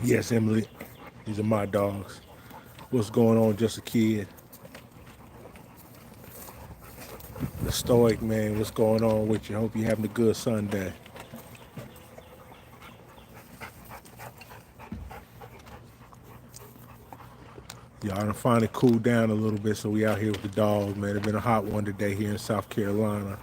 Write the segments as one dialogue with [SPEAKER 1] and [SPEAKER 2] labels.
[SPEAKER 1] Yes, Emily, these are my dogs. What's going on, just a kid? The stoic man, what's going on with you? Hope you're having a good Sunday. Y'all done finally cooled down a little bit, so we out here with the dogs, man. It's been a hot one today here in South Carolina.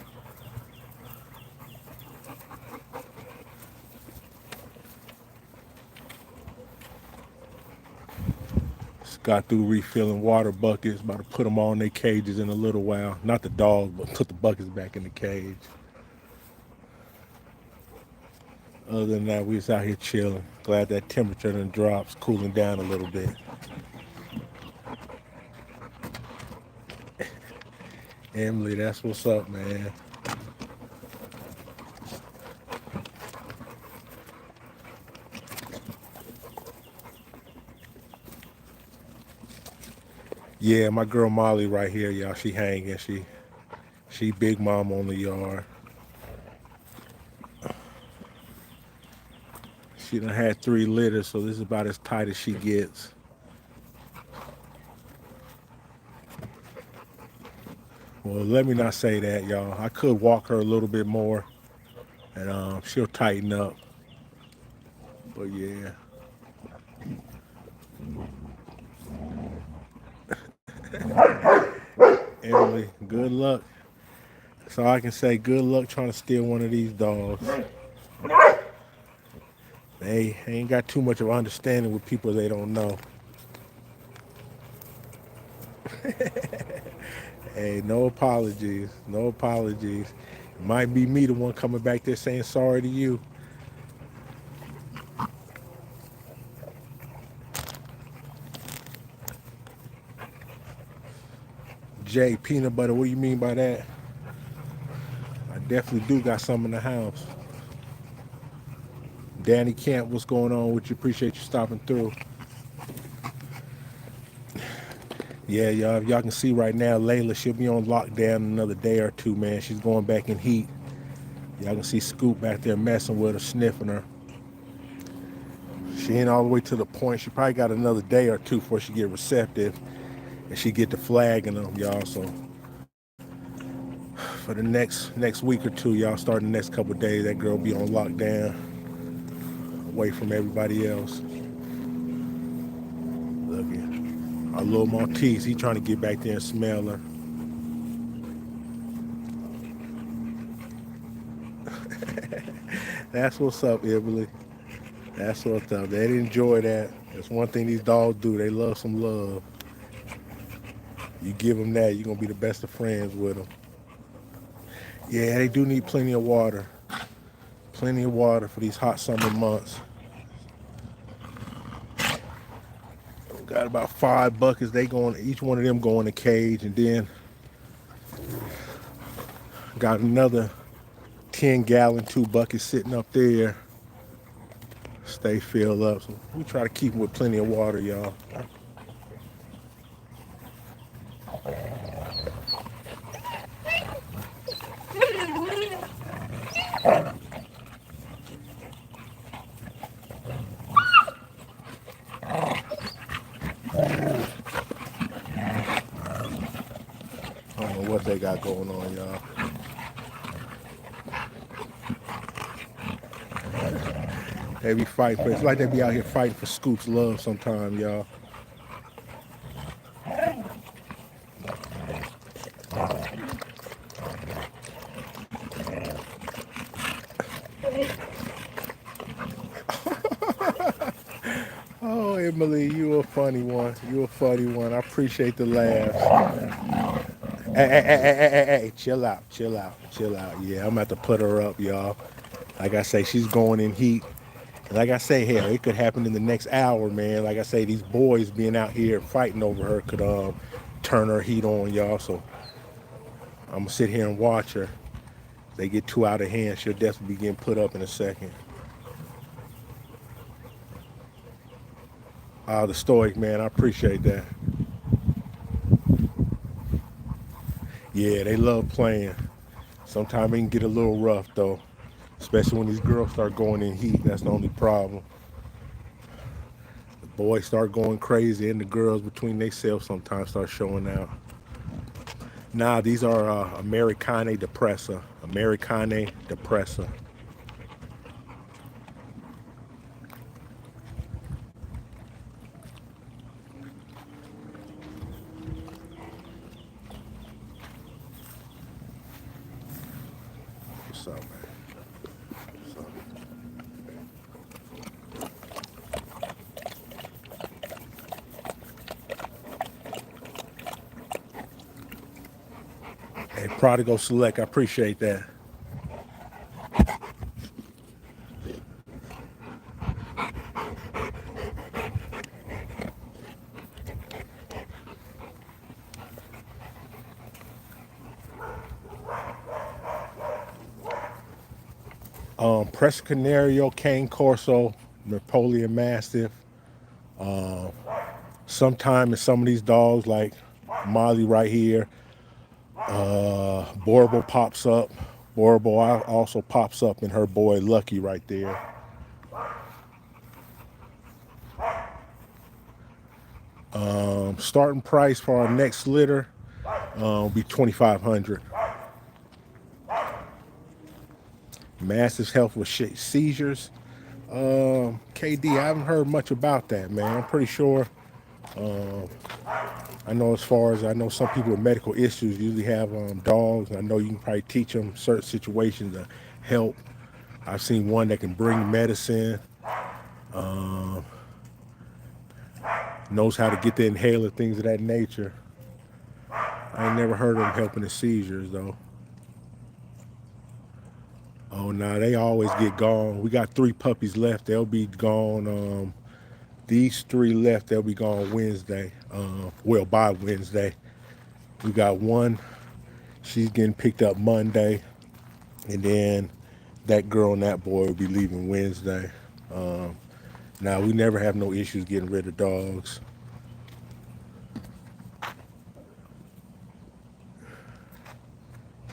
[SPEAKER 1] Just got through refilling water buckets, about to put them all in their cages in a little while. Not the dogs, but put the buckets back in the cage. Other than that, we was out here chilling. Glad that temperature done drops, cooling down a little bit. Emily, that's what's up, man. Yeah, my girl Molly right here, y'all. She hanging. She big mom on the yard. She done had 3 litters, so this is about as tight as she gets. Well, let me not say that, y'all. I could walk her a little bit more, and she'll tighten up. But yeah, Emily, good luck. So I can say good luck trying to steal one of these dogs. They ain't got too much of understanding with people they don't know. Hey, no apologies. No apologies. It might be me the one coming back there saying sorry to you. Jay, peanut butter, what do you mean by that? I definitely do got some in the house. Danny Camp, what's going on with you? Appreciate you stopping through. Yeah, y'all, if y'all can see right now, Layla, she'll be on lockdown another day or two, man. She's going back in heat. Y'all can see Scoop back there messing with her, sniffing her. She ain't all the way to the point. She probably got another day or two before she get receptive and she get the flagging them, y'all. So for the next week or two, y'all, starting the next couple of days, that girl be on lockdown, away from everybody else. Look at our little Maltese. He trying to get back there and smell her. That's what's up, Emily. That's what's up. They enjoy that. That's one thing these dogs do. They love some love. You give them that, you're gonna be the best of friends with them. Yeah, they do need plenty of water. Plenty of water for these hot summer months. Got about 5 buckets. They going, each one of them go in a cage, and then got another 10-gallon 2 buckets sitting up there. Stay filled up. So we try to keep them with plenty of water, y'all. I don't know what they got going on, y'all. They be fighting for, it's like they be out here fighting for Scoop's love sometime, y'all. Oh, Emily, you a funny one. You a funny one. I appreciate the laughs. Hey, chill out, chill out, chill out. Yeah, I'm about to put her up, y'all. Like I say, she's going in heat. And like I say, hell, it could happen in the next hour, man. Like I say, these boys being out here fighting over her could turn her heat on, y'all. So I'm gonna sit here and watch her. If they get too out of hand, she'll definitely be getting put up in a second. The stoic man, I appreciate that. Yeah, they love playing. Sometimes it can get a little rough though, especially when these girls start going in heat. That's the only problem. Boys start going crazy, and the girls between themselves sometimes start showing out. Nah, these are Americane da Presa. Americane da Presa. What's up, man? What's up? Hey, Prodigal Select, I appreciate that. Press Canario, Cane Corso, Napoleon Mastiff. Sometime in some of these dogs, like Molly right here, Borbo pops up. Borbo also pops up in her boy Lucky right there. Starting price for our next litter will be $2,500. Massive health with seizures. KD, I haven't heard much about that, man. I'm pretty sure. I know as far as I know, some people with medical issues usually have dogs. I know you can probably teach them certain situations to help. I've seen one that can bring medicine, knows how to get the inhaler, things of that nature. I ain't never heard of them helping the seizures, though. Oh, no, they always get gone. We got 3 puppies left. They'll be gone. These 3 left, they'll be gone Wednesday. Well, by Wednesday. We got one. She's getting picked up Monday. And then that girl and that boy will be leaving Wednesday. Now, we never have no issues getting rid of dogs.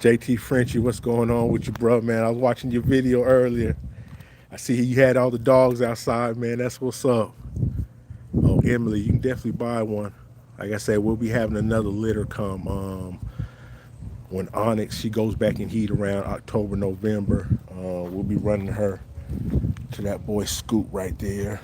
[SPEAKER 1] JT Frenchie, what's going on with you, bro, man? I was watching your video earlier. I see you had all the dogs outside, man. That's what's up. Oh, Emily, you can definitely buy one. Like I said, we'll be having another litter come when Onyx, she goes back in heat around October, November. We'll be running her to that boy Scoop right there.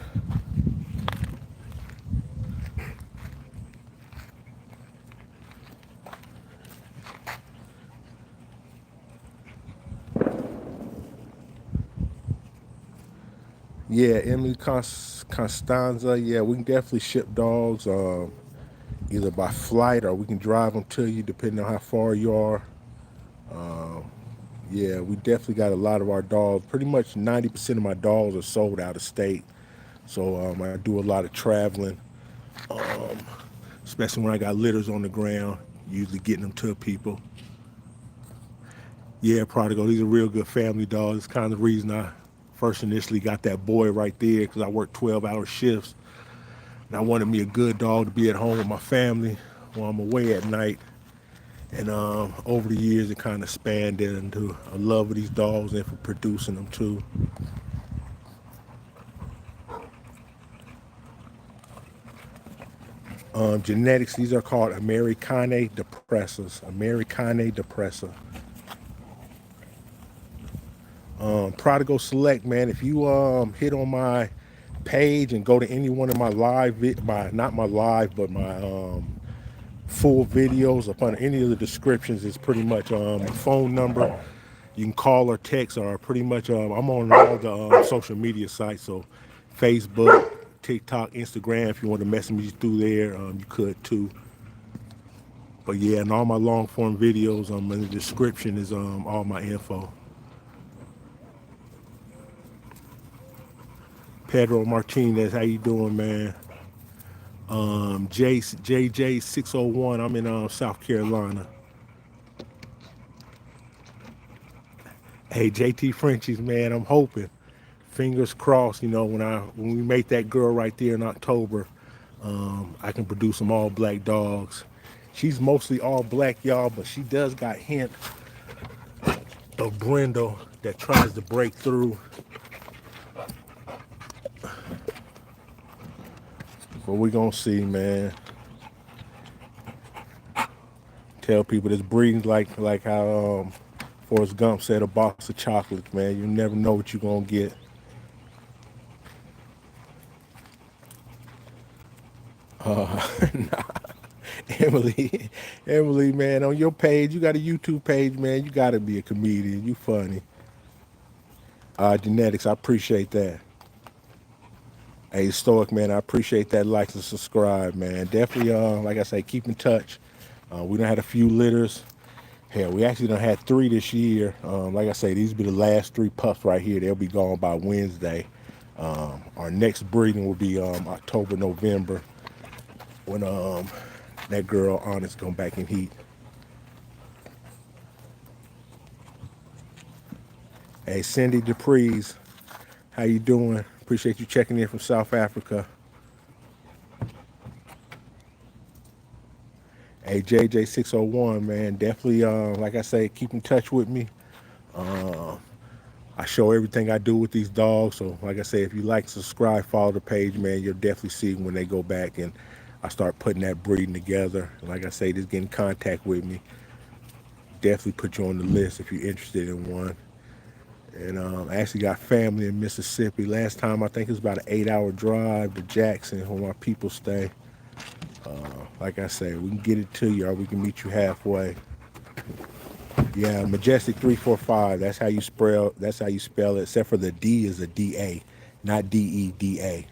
[SPEAKER 1] Yeah, Emily Constanza. Yeah, we can definitely ship dogs either by flight or we can drive them to you depending on how far you are. Yeah, we definitely got a lot of our dogs. Pretty much 90% of my dogs are sold out of state. So I do a lot of traveling, especially when I got litters on the ground, usually getting them to people. Yeah, Prodigal, these are real good family dogs. It's kind of the reason I first initially got that boy right there because I work 12-hour shifts. And I wanted me a good dog to be at home with my family while I'm away at night. And over the years, it kind of expanded into a love of these dogs and for producing them too. Genetics, these are called Americane da Presas. Americane da Presa. Prodigal Select, man, if you hit on my page and go to any one of my live, not my live, but my full videos up on any of the descriptions is pretty much a phone number. You can call or text or pretty much I'm on all the social media sites, so Facebook, TikTok, Instagram. If you want to message me through there, you could too. But yeah, and all my long form videos in the description is all my info. Pedro Martinez, how you doing, man? JJ 601. I'm in South Carolina. Hey, JT Frenchies, man, I'm hoping. Fingers crossed, when we make that girl right there in October, I can produce some all black dogs. She's mostly all black, y'all, but she does got hint of brindle that tries to break through. But we gonna see, man. Tell people this breeding's like how Forrest Gump said, a box of chocolates, man. You never know what you're gonna get. Nah, Emily, Emily, man, on your page, you got a YouTube page, man. You gotta be a comedian. You funny. Genetics, I appreciate that. Hey, Stoic, man, I appreciate that. Like and subscribe, man. Definitely, like I say, keep in touch. We done had a few litters. Hell, we actually done had 3 this year. Like I say, these be the last 3 pups right here. They'll be gone by Wednesday. Our next breeding will be October, November, when that girl Onyx come back in heat. Hey, Cindy DePrees, how you doing? Appreciate you checking in from South Africa. Hey, JJ601, man, definitely, like I say, keep in touch with me. I show everything I do with these dogs. So, like I say, if you like, subscribe, follow the page, man, you'll definitely see when they go back and I start putting that breeding together. And like I say, just get in contact with me. Definitely put you on the list if you're interested in one. And I actually got family in Mississippi. Last time, I think it was about an 8-hour drive to Jackson, where my people stay. Like I say, we can get it to you, or we can meet you halfway. Yeah, Majestic 345. That's how you spell. That's how you spell it. Except for the D is a DA, not DEDA.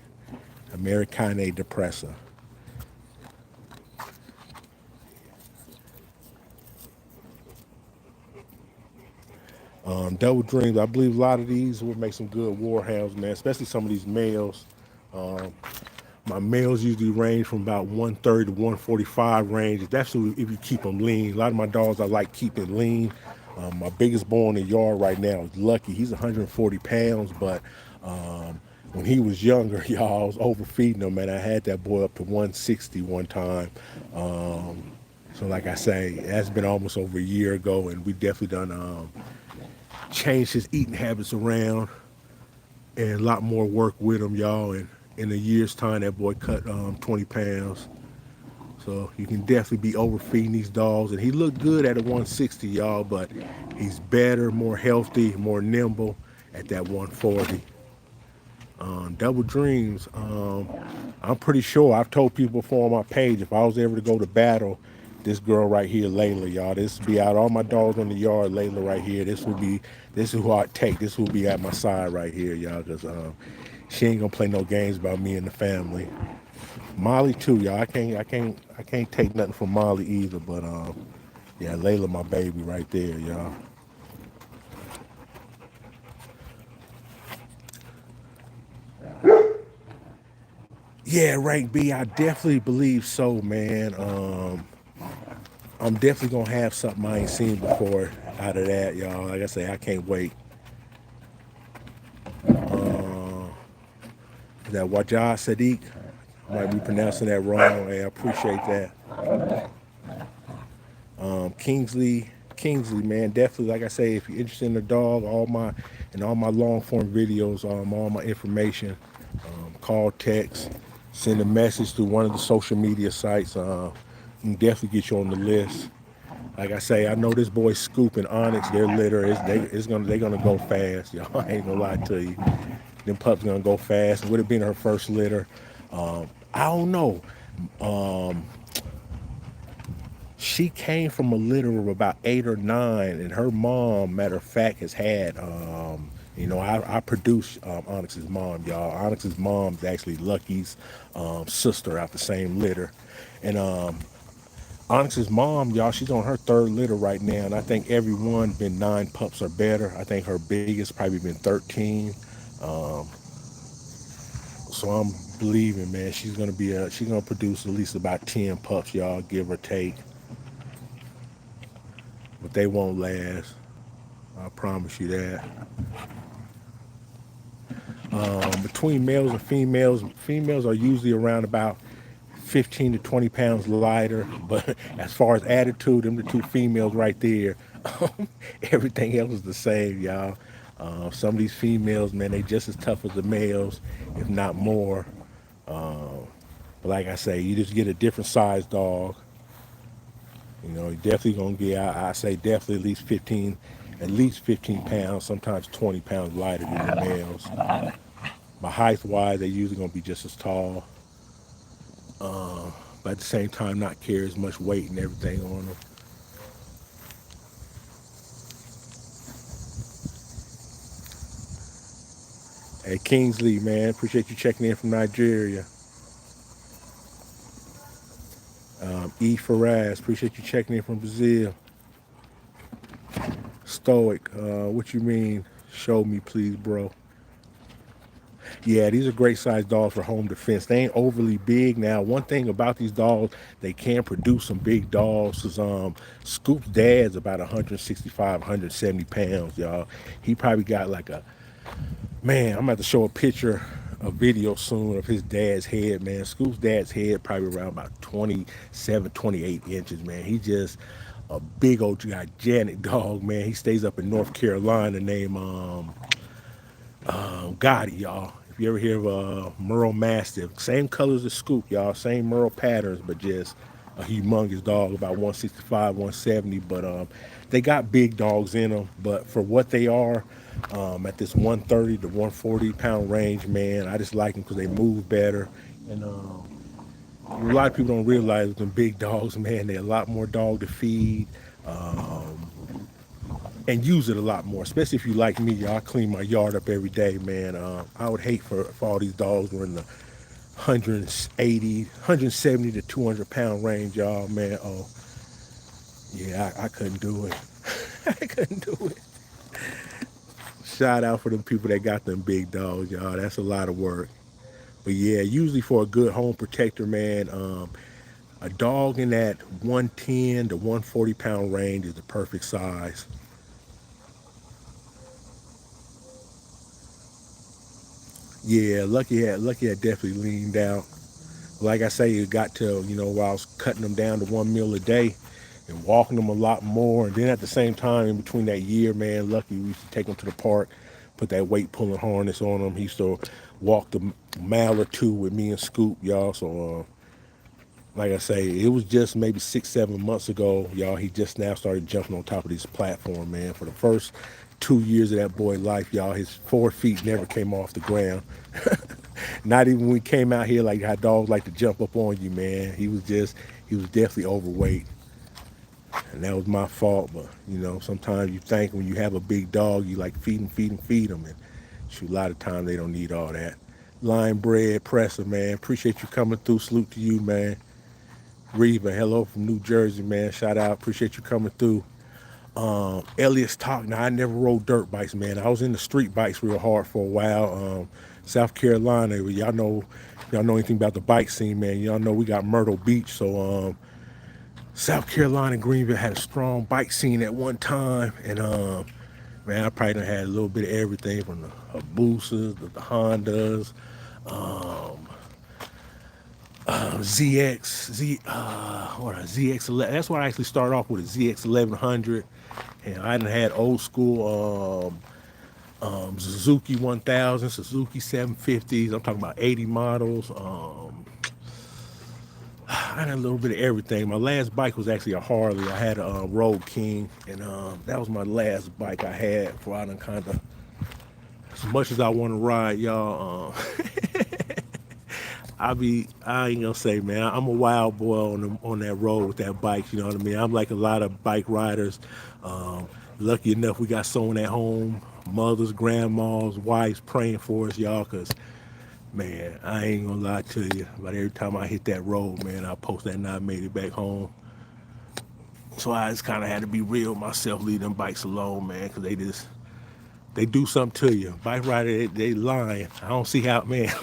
[SPEAKER 1] Americane da Presa. Double Dreams. I believe a lot of these would make some good warhounds, man. Especially some of these males. My males usually range from about 130 to 145 range. That's if you keep them lean. A lot of my dogs I like keeping lean. My biggest boy in the yard right now is Lucky. He's 140 pounds, but when he was younger, y'all, I was overfeeding him, and I had that boy up to 160 one time. So like I say, that's been almost over a year ago, and we definitely done changed his eating habits around and a lot more work with him, y'all. And in a year's time, that boy cut 20 pounds. So you can definitely be overfeeding these dogs. And he looked good at a 160, y'all, but he's better, more healthy, more nimble at that 140. Double Dreams, I'm pretty sure I've told people before on my page, if I was ever to go to battle, this girl right here, Layla, y'all, this would be out all my dogs in the yard, Layla right here. This is who I'd take. This will be at my side right here, y'all, because she ain't gonna play no games about me and the family. Molly too, y'all. I can't take nothing from Molly either, but yeah, Layla, my baby right there, y'all. Yeah, rank B, I definitely believe so, man. I'm definitely gonna have something I ain't seen before out of that, y'all. Like I say, I can't wait. That Wajah Sadiq, I might be pronouncing that wrong. Hey, I appreciate that. Kingsley, man, definitely. Like I say, if you're interested in the dog, all my long form videos, all my information, call, text, send a message through one of the social media sites. Can definitely get you on the list. Like I say, I know this boy Scoop and Onyx, their litter they're gonna go fast, y'all. I ain't gonna lie to you. Them pups gonna go fast. It would have been her first litter. I don't know. She came from a litter of about 8 or 9, and her mom, matter of fact, has had. I produced Onyx's mom, y'all. Onyx's mom's actually Lucky's sister out the same litter, and Onyx's mom, y'all, she's on her 3rd litter right now, and I think every one been 9 pups or better. I think her biggest probably been 13. So I'm believing, man, she's gonna produce at least about 10 pups, y'all, give or take. But they won't last. I promise you that. Between males and females are usually around about 15 to 20 pounds lighter. But as far as attitude, them the 2 females right there. Everything else is the same, y'all. Some of these females, man, they just as tough as the males, if not more. But like I say, you just get a different size dog. You know, you definitely gonna get. I say definitely at least 15 pounds, sometimes 20 pounds lighter than the males. My height wise, they usually gonna be just as tall, but at the same time, not carry as much weight and everything on them. Hey Kingsley, man, appreciate you checking in from Nigeria. E Faraz, appreciate you checking in from Brazil. Stoic, what you mean? Show me, please, bro. Yeah, these are great sized dogs for home defense. They ain't overly big. Now, one thing about these dogs, they can produce some big dogs. Cause Scoop's dad's about 165, 170 pounds, y'all. He probably got like a man. I'm about to show a picture, a video soon of his dad's head, man. Scoop's dad's head probably around about 27, 28 inches, man. He just a big old gigantic dog, man. He stays up in North Carolina, named Gotti, y'all. If you ever hear of Merle Mastiff, same colors as Scoop, y'all, same Merle patterns, but just a humongous dog, about 165, 170. But they got big dogs in them. But for what they are, at this 130 to 140 pound range, man, I just like them because they move better. And a lot of people don't realize with them big dogs, man, they're a lot more dog to feed. And use it a lot more, especially if you like me, y'all. I clean my yard up every day, man. I would hate for all these dogs were in the 180, 170 to 200 pound range, y'all, man. Oh, yeah, I couldn't do it. I couldn't do it. Shout out for them people that got them big dogs, y'all. That's a lot of work. But yeah, usually for a good home protector, man, a dog in that 110 to 140 pound range is the perfect size. Yeah, Lucky had definitely leaned out. Like I say, it got to, where I was cutting them down to one meal a day and walking them a lot more. And then at the same time, in between that year, man, Lucky, we used to take him to the park, put that weight pulling harness on him. He used to walk the mile or two with me and Scoop, y'all. So, like I say, it was just maybe 6, 7 months ago, y'all. He just now started jumping on top of this platform, man. For the first 2 years of that boy life, y'all, his 4 feet never came off the ground. Not even when we came out here, like how dogs like to jump up on you, man. He was definitely overweight. And that was my fault. But, sometimes you think when you have a big dog, you like feed him, feed him, feed him. And shoot, a lot of times they don't need all that. Line bread presser, man. Appreciate you coming through. Salute to you, man. Reva, hello from New Jersey, man. Shout out. Appreciate you coming through. Elliot's talk. Now, I never rode dirt bikes, man. I was in the street bikes real hard for a while. South Carolina, y'all know anything about the bike scene, man. Y'all know we got Myrtle Beach. So, South Carolina, Greenville had a strong bike scene at one time. And, man, I probably done had a little bit of everything from the Habusas, the Hondas, ZX11. That's why I actually started off with a ZX 1100. And I done had old school Suzuki 1000, Suzuki 750s. I'm talking about 80 models. I had a little bit of everything. My last bike was actually a Harley. I had a Road King, and that was my last bike I had. For I done kind of, as much as I want to ride, y'all. I ain't gonna say, man, I'm a wild boy on that road with that bike. You know what I mean? I'm like a lot of bike riders. Lucky enough, we got someone at home, mothers, grandmas, wives praying for us, y'all. Cause man, I ain't gonna lie to you. But every time I hit that road, man, I post that and I made it back home. So I just kind of had to be real with myself, leave them bikes alone, man, because they do something to you. Bike rider, they lying. I don't see how, man.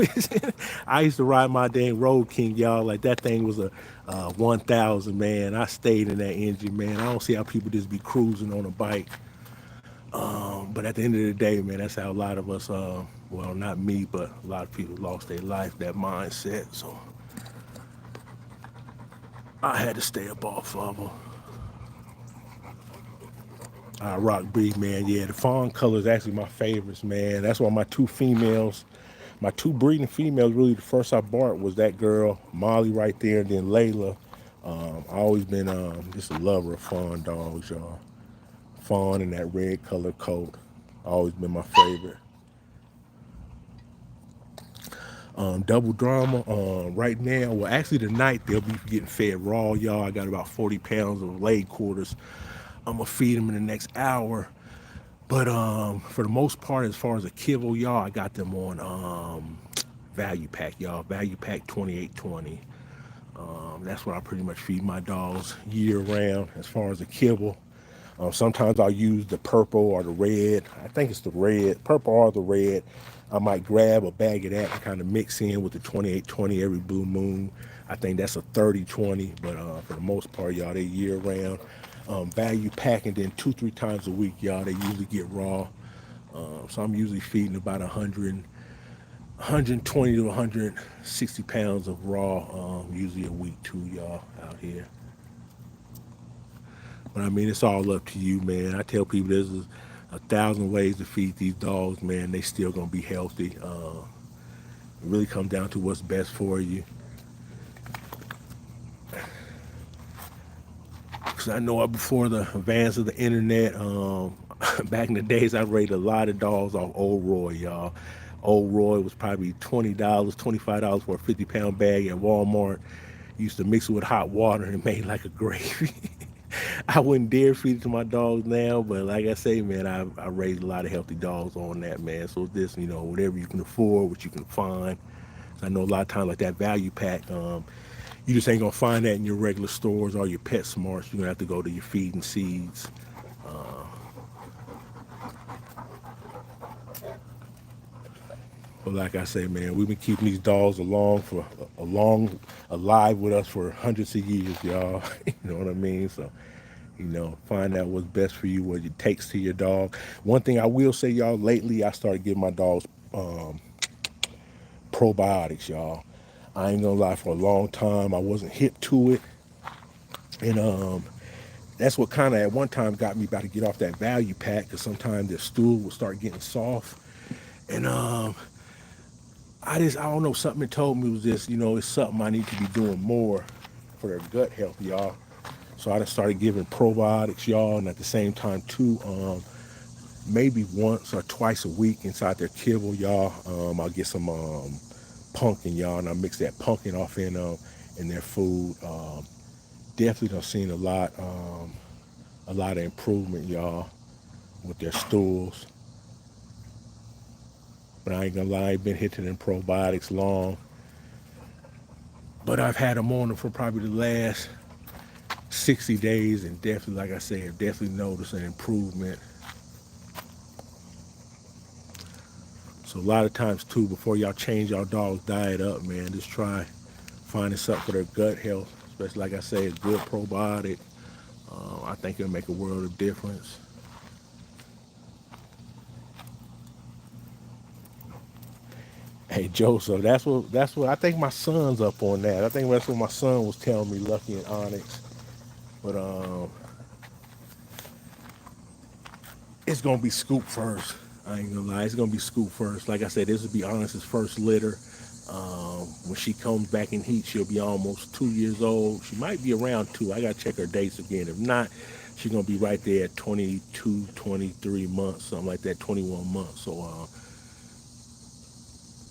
[SPEAKER 1] I used to ride my dang Road King, y'all. Like that thing was a 1000, man. I stayed in that engine, man. I don't see how people just be cruising on a bike. But at the end of the day, man, that's how a lot of us, well, not me, but a lot of people lost their life, that mindset. So I had to stay up off of them. Rock B, man. Yeah, the fawn color is actually my favorites, man. That's why my two females, My two breeding females, really, the first I bought was that girl, Molly, right there, and then Layla. I always been just a lover of fawn dogs, y'all. Fawn in that red color coat, always been my favorite. Double drama. Right now, well, actually tonight they'll be getting fed raw, y'all. I got about 40 pounds of leg quarters. I'm gonna feed them in the next hour. But for the most part, as far as a kibble, y'all, I got them on value pack, y'all. Value pack 2820. That's what I pretty much feed my dogs year round. As far as a kibble, sometimes I'll use the purple or the red. I think it's the red, purple or the red. I might grab a bag of that and kind of mix in with the 2820 every blue moon. I think that's a 30/20, but for the most part, y'all, they year round. Value packing, then 2-3 times a week, y'all. They usually get raw. So I'm usually feeding about 120 to 160 pounds of raw, usually a week too, y'all, out here. But I mean, it's all up to you, man. I tell people there's a thousand ways to feed these dogs, man. They still gonna be healthy. It really comes down to what's best for you. Because I know before the advance of the internet, back in the days, I rated a lot of dogs off Old Roy, y'all. Old Roy was probably $20, $25 for a 50-pound bag at Walmart. Used to mix it with hot water and it made like a gravy. I wouldn't dare feed it to my dogs now, but like I say, man, I raised a lot of healthy dogs on that, man. So this, whatever you can afford, what you can find. So I know a lot of times like that value pack, you just ain't gonna find that in your regular stores or your Pet Smarts. You're gonna have to go to your Feed and Seeds. But like I say, man, we've been keeping these dogs alive with us for hundreds of years, y'all. You know what I mean? So, find out what's best for you, what it takes to your dog. One thing I will say, y'all, lately I started giving my dogs probiotics, y'all. I ain't gonna lie, for a long time I wasn't hip to it, and that's what kind of at one time got me about to get off that value pack, because sometimes their stool would start getting soft, and I don't know, something that told me was this, it's something I need to be doing more for their gut health, y'all. So I just started giving probiotics, y'all, and at the same time too, maybe once or twice a week inside their kibble, y'all. I'll get some pumpkin, y'all, and I mix that pumpkin off in their food. Definitely done seen a lot of improvement, y'all, with their stools. But I ain't gonna lie, I ain't been hitting them probiotics long. But I've had them on them for probably the last 60 days, and definitely, like I said, I've definitely noticed an improvement. So a lot of times too, before y'all change y'all dog's diet up, man, just try finding something for their gut health. Especially, like I say, a good probiotic. I think it'll make a world of difference. Hey Joseph, that's what I think my son's up on that. I think that's what my son was telling me, Lucky and Onyx. But it's gonna be Scoop first. I ain't gonna lie, it's gonna be Scoop first. Like I said, this will be Onyx's first litter. When she comes back in heat, she'll be almost 2 years old. She might be around two. I gotta check her dates again. If not, she's gonna be right there at 22, 23 months, something like that, 21 months. So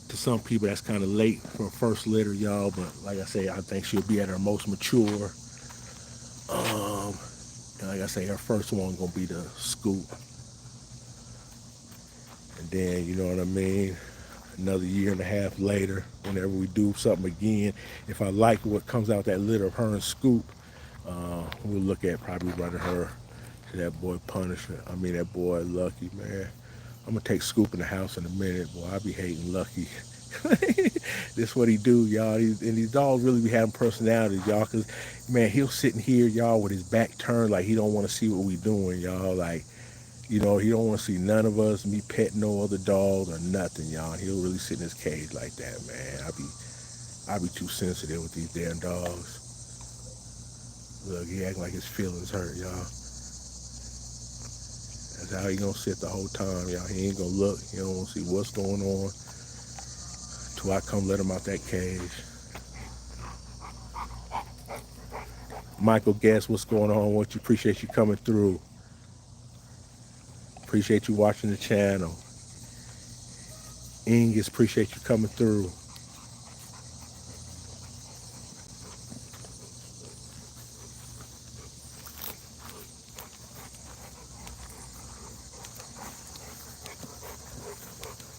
[SPEAKER 1] to some people, that's kind of late for a first litter, y'all. But like I say, I think she'll be at her most mature. And like I say, her first one gonna be the Scoop, and then you know what I mean. Another year and a half later, whenever we do something again, if I like what comes out that litter of her and Scoop, we'll look at probably running her to that boy Punisher. I mean that boy Lucky, man. I'm gonna take Scoop in the house in a minute, boy. I be hating Lucky. This what he do, y'all. And these dogs really be having personalities, y'all. Cause man, he'll sit in here, y'all, with his back turned, like he don't want to see what we doing, y'all. Like, he don't want to see none of us, me pet no other dogs or nothing, y'all. He'll really sit in his cage like that, man. I be too sensitive with these damn dogs. Look, he acting like his feelings hurt, y'all. That's how he gonna sit the whole time, y'all. He ain't gonna look. He don't want to see what's going on. before I come let him out that cage. Michael Guest, what's going on? What you appreciate you coming through. Appreciate you watching the channel. Ingus, appreciate you coming through.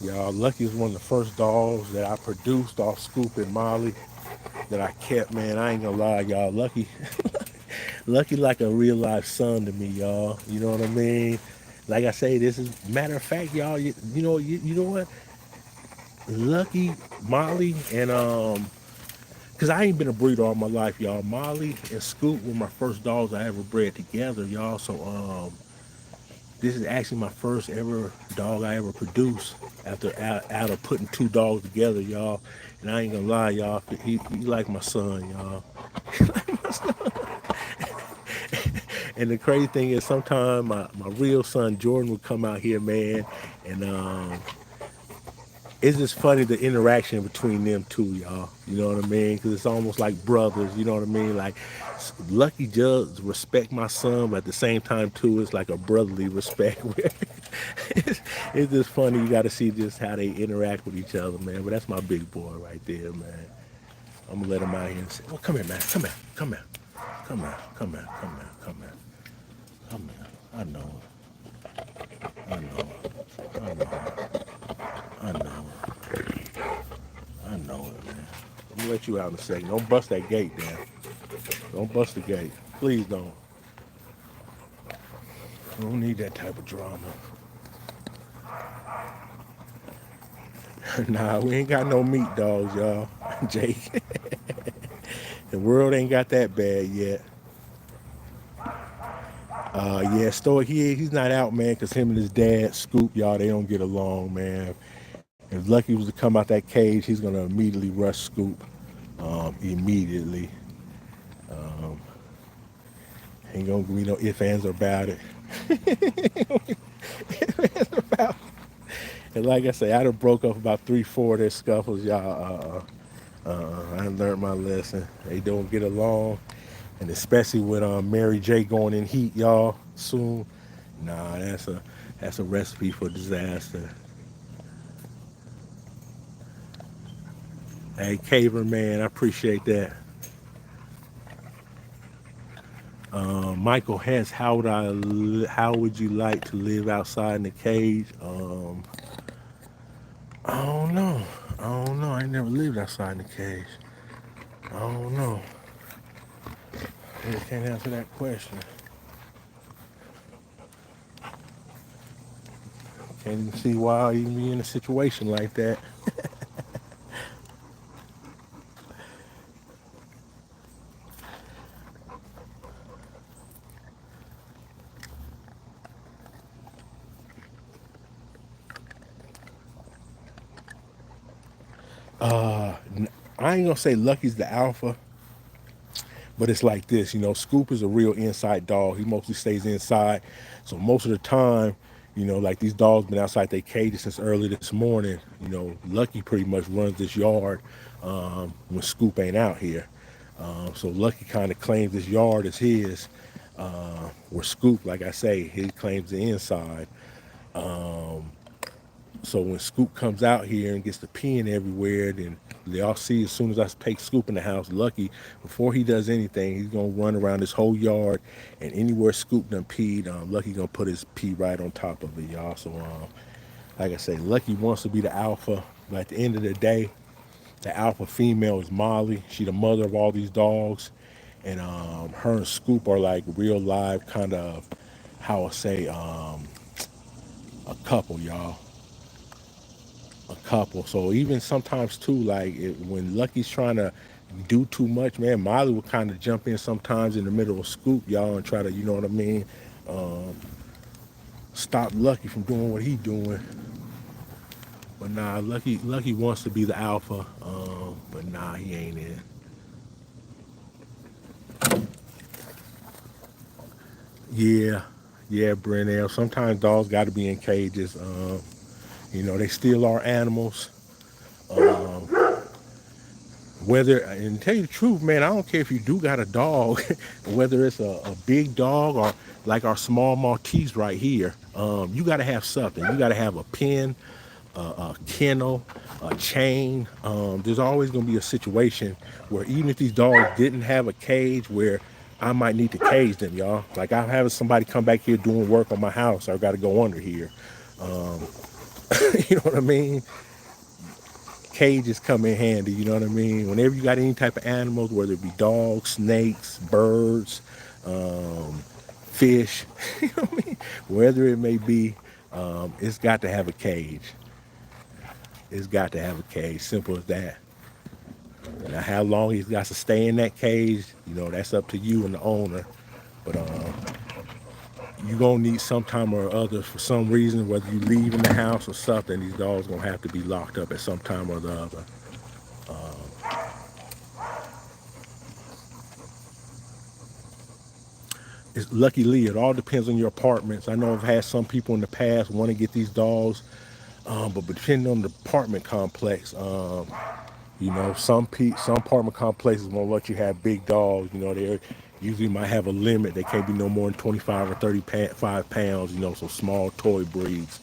[SPEAKER 1] Y'all, Lucky was one of the first dogs that I produced off Scoop and Molly that I kept, man. I ain't gonna lie, y'all. Lucky, Lucky like a real life son to me, y'all. You know what I mean? Like I say, this is matter of fact, y'all. You know what? Lucky, Molly, and cause I ain't been a breeder all my life, y'all. Molly and Scoop were my first dogs I ever bred together, y'all. So this is actually my first ever dog I ever produced after out of putting two dogs together, y'all. And I ain't gonna lie, y'all, he like my son, y'all. And the crazy thing is, sometimes my real son Jordan would come out here, man, and it's just funny the interaction between them two, y'all. You know what I mean? Because it's almost like brothers. You know what I mean? Like Lucky does respect my son, but at the same time too, it's like a brotherly respect. It's just funny. You got to see just how they interact with each other, man. But that's my big boy right there, man. I'm gonna let him out here and say, "Well, come here, man. Come here. Come here. Come here. Come here. Come here. Come here. Come here. I know it. I know it. I know it. I know it. I know it, man. I'm gonna let you out in a second. Don't bust that gate, man. Don't bust the gate. Please don't. I don't need that type of drama. Nah, we ain't got no meat dogs, y'all. Jake. The world ain't got that bad yet. Yeah, Stoic, he's not out, man, because him and his dad, Scoop, y'all, they don't get along, man. If Lucky was to come out that cage, he's gonna immediately rush Scoop. Immediately. Ain't gonna be no ifs, ands, or about it. And like I say, I done broke up about 3, 4 of their scuffles, y'all. I learned my lesson. They don't get along, and especially with Mary J going in heat, y'all, soon. Nah, that's a recipe for disaster. Hey, Caver, man, I appreciate that. Michael Hess, how would you like to live outside in the cage? I don't know. I don't know. I ain't never lived outside in the cage. I don't know. I can't answer that question. Can't even see why I even be in a situation like that. Uh, I ain't gonna say Lucky's the alpha, but it's like this, Scoop is a real inside dog. He mostly stays inside. So most of the time, like these dogs been outside their cages since early this morning. Lucky pretty much runs this yard when Scoop ain't out here. So Lucky kind of claims this yard as his, where Scoop, like I say, he claims the inside. So when Scoop comes out here and gets to peeing everywhere, then they all see as soon as I take Scoop in the house, Lucky, before he does anything, he's gonna run around this whole yard, and anywhere Scoop done peed, Lucky gonna put his pee right on top of it, y'all. So like I say, Lucky wants to be the alpha, but at the end of the day, the alpha female is Molly. She the mother of all these dogs, and her and Scoop are like real live kind of, how I say, a couple, y'all. A couple. So even sometimes too, like when Lucky's trying to do too much, man, Molly will kind of jump in sometimes in the middle of Scoop, y'all, and try to, you know what I mean, stop Lucky from doing what he doing. But nah, Lucky wants to be the alpha, but nah, he ain't in. Yeah, yeah, Brennell. Sometimes dogs got to be in cages. They still are animals. Whether, and tell you the truth, man, I don't care if you do got a dog, whether it's a big dog or like our small Maltese right here. You got to have something. You got to have a pen, a kennel, a chain. There's always going to be a situation where even if these dogs didn't have a cage, where I might need to cage them, y'all. Like I'm having somebody come back here doing work on my house. I got to go under here. Um, you know what I mean? Cages come in handy, you know what I mean? Whenever you got any type of animals, whether it be dogs, snakes, birds, fish, you know what I mean? Whether it may be, it's got to have a cage. It's got to have a cage. Simple as that. Now, how long he's got to stay in that cage, you know, that's up to you and the owner. But you're going to need some time or other for some reason, whether you leave in the house or something, these dogs going to have to be locked up at some time or the other. It's luckily it all depends on your apartments. I know I've had some people in the past want to get these dogs, but depending on the apartment complex, you know, some apartment complexes won't let you have big dogs. You know, they usually might have a limit. They can't be no more than 25 or 35 pounds. You know, so small toy breeds.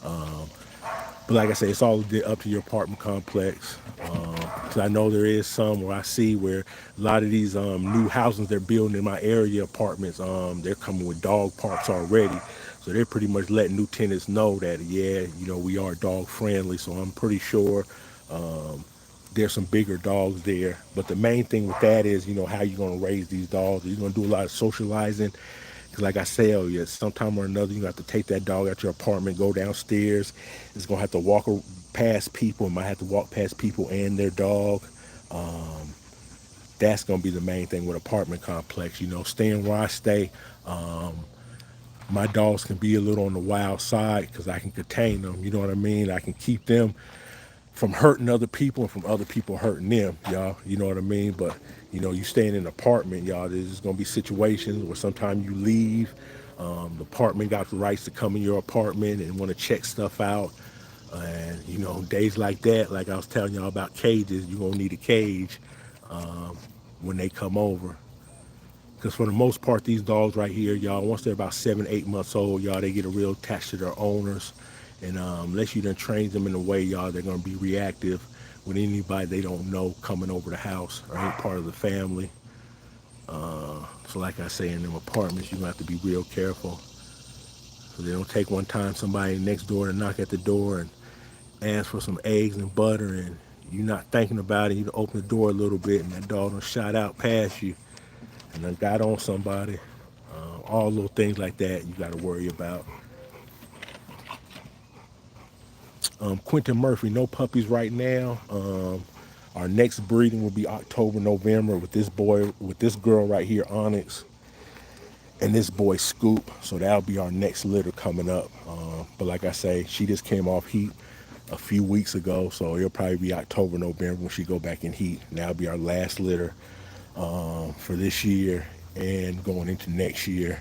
[SPEAKER 1] But like I say, it's all up to your apartment complex. Because I know there is some where I see where a lot of these new houses they're building in my area apartments, they're coming with dog parks already. So they're pretty much letting new tenants know that, yeah, you know, we are dog friendly. So I'm pretty sure there's some bigger dogs there. But the main thing with that is, you know, how you're going to raise these dogs. You're going to do a lot of socializing. Because like I said, oh, yeah, sometime or another, you have to take that dog out your apartment, go downstairs. It's going to have to walk past people. It might have to walk past people and their dog. That's going to be the main thing with apartment complex. You know, staying where I stay, my dogs can be a little on the wild side because I can contain them. You know what I mean? I can keep them from hurting other people and from other people hurting them, y'all. You know what I mean? But, you know, you stay in an apartment, y'all, there's going to be situations where sometimes you leave. The apartment got the rights to come in your apartment and want to check stuff out. And, you know, days like that, like I was telling y'all about cages, you're going to need a cage when they come over. Because for the most part, these dogs right here, y'all, once they're about 7, 8 months old, y'all, they get a real attached to their owners. And unless you done train them in a way, y'all, they're going to be reactive with anybody they don't know coming over the house or ain't part of the family. So like I say, in them apartments, you're going to have to be real careful. So they don't take one time somebody next door to knock at the door and ask for some eggs and butter, and you're not thinking about it. You open the door a little bit, and that dog done shot out past you and then got on somebody. All little things like that you got to worry about. Quentin Murphy, no puppies right now. Our next breeding will be October, November with this girl right here, Onyx, and this boy, Scoop. So that'll be our next litter coming up. But like I say, she just came off heat a few weeks ago, so it'll probably be October, November when she go back in heat. And that'll be our last litter for this year and going into next year.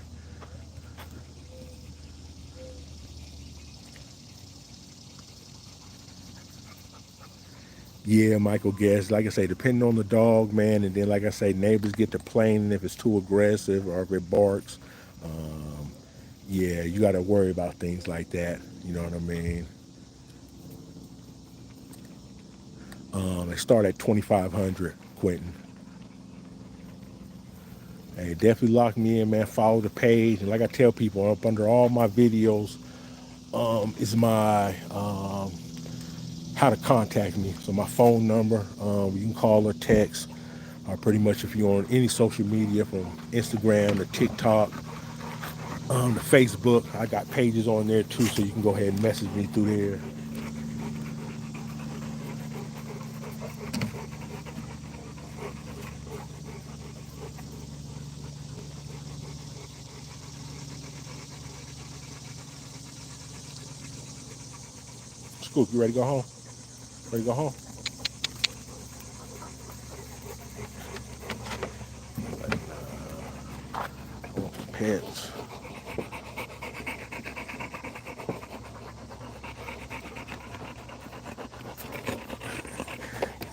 [SPEAKER 1] Yeah, Michael Guess. Like I say, depending on the dog, man, and then like I say, neighbors get to playing if it's too aggressive or if it barks. Um, yeah, you got to worry about things like that. You know what I mean? They start at 2,500, Quentin. Hey, definitely lock me in, man. Follow the page, and like I tell people, up under all my videos is my how to contact me. So my phone number, you can call or text, or pretty much if you're on any social media from Instagram to TikTok, to Facebook, I got pages on there too, so you can go ahead and message me through there. Scoop, you ready to go home? Ready to go home? Pets.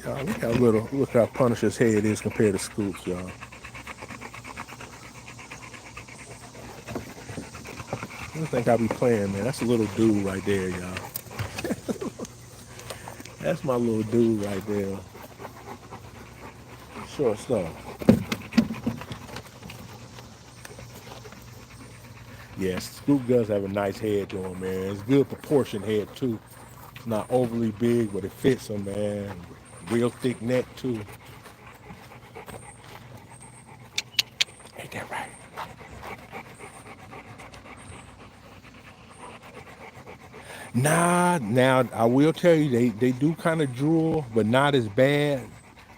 [SPEAKER 1] Look how Punisher's head is compared to Scoop's, y'all. I don't think I be playing, man. That's a little dude right there, y'all. That's my little dude right there. Short stuff. Yes, Scoop does have a nice head to him, man. It's good proportioned head too. It's not overly big, but it fits him, man. Real thick neck too. Ain't that right? Nah, now I will tell you they do kind of drool, but not as bad.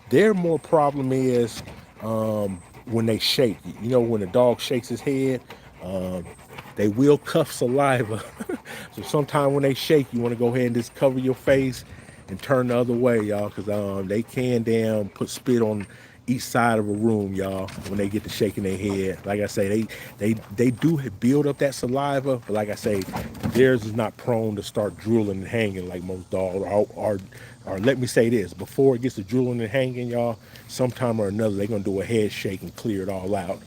[SPEAKER 1] Their more problem is when they shake. You know, when a dog shakes his head, um, they will cuff saliva. So sometimes when they shake, you want to go ahead and just cover your face and turn the other way, y'all, because they can damn put spit on each side of a room, y'all, when they get to shaking their head. Like I say, they do build up that saliva, but like I say, theirs is not prone to start drooling and hanging like most dogs. Or let me say this, before it gets to drooling and hanging, y'all, sometime or another, they're going to do a head shake and clear it all out.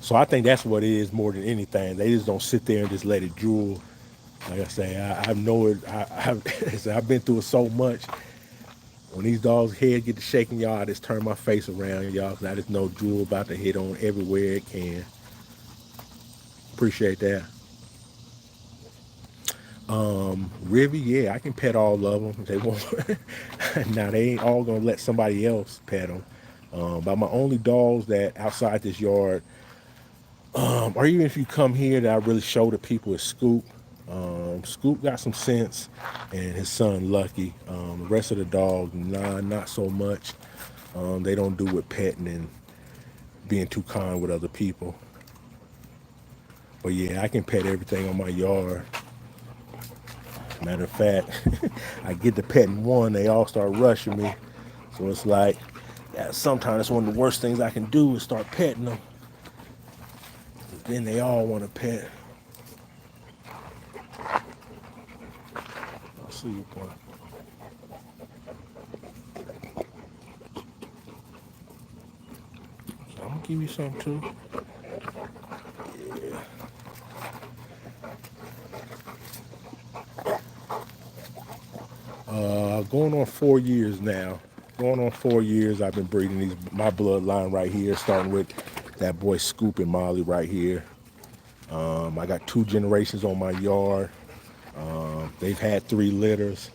[SPEAKER 1] So I think that's what it is more than anything. They just don't sit there and just let it drool. Like I say, I know it. I've been through it so much. When these dogs' head get to shaking, y'all, I just turn my face around, y'all, because I just know drool about to hit on everywhere it can. Appreciate that. Rivy, yeah, I can pet all of them. They won't. Now they ain't all gonna let somebody else pet them. But my only dogs that outside this yard, or even if you come here, that I really show the people is Scoop. Scoop got some sense, and his son Lucky. The rest of the dogs, nah, not so much. They don't do with petting and being too kind with other people. But yeah, I can pet everything on my yard. Matter of fact, I get to petting one, they all start rushing me. So it's like, yeah, sometimes it's one of the worst things I can do is start petting them. Then they all want to pet. I'll see you, boy. So I'm gonna give you some too. Yeah. Going on 4 years now. Going on 4 years, I've been breeding my bloodline right here, starting with that boy Scoop and Molly right here. I got 2 generations on my yard. They've had 3 litters.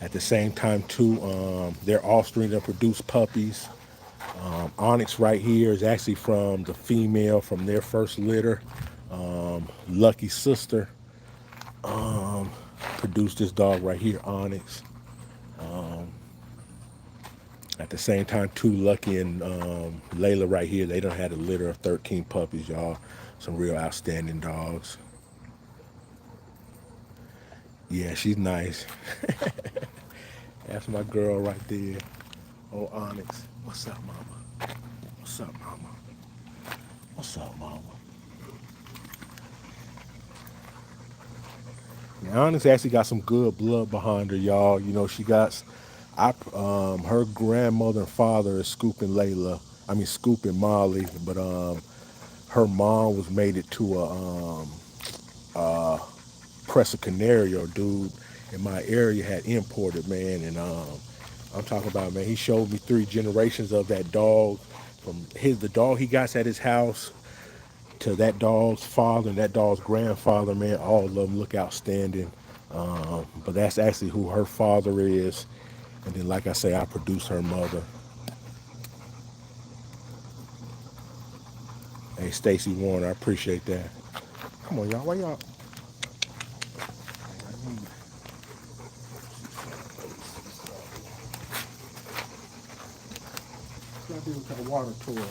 [SPEAKER 1] At the same time, too, their offspring that produce puppies. Onyx right here is actually from the female from their first litter. Lucky sister produced this dog right here, Onyx. At the same time, too, Lucky and Layla right here, they done had a litter of 13 puppies, y'all. Some real outstanding dogs. Yeah, she's nice. That's my girl right there. Oh, Onyx. What's up, mama? What's up, mama? What's up, mama? Now, Onyx actually got some good blood behind her, y'all. You know, her grandmother and father is Scoop and Layla. I mean, Scoop and Molly, but her mom was mated to a Presa Canario dude in my area had imported, man, and I'm talking about, man, he showed me 3 generations of that dog, from the dog he got at his house to that dog's father and that dog's grandfather, man. All of them look outstanding. But that's actually who her father is, and then, like I say, I produce her mother. Hey, Stacy Warner, I appreciate that. Come on, y'all. Why y'all? Y'all do with that water tour.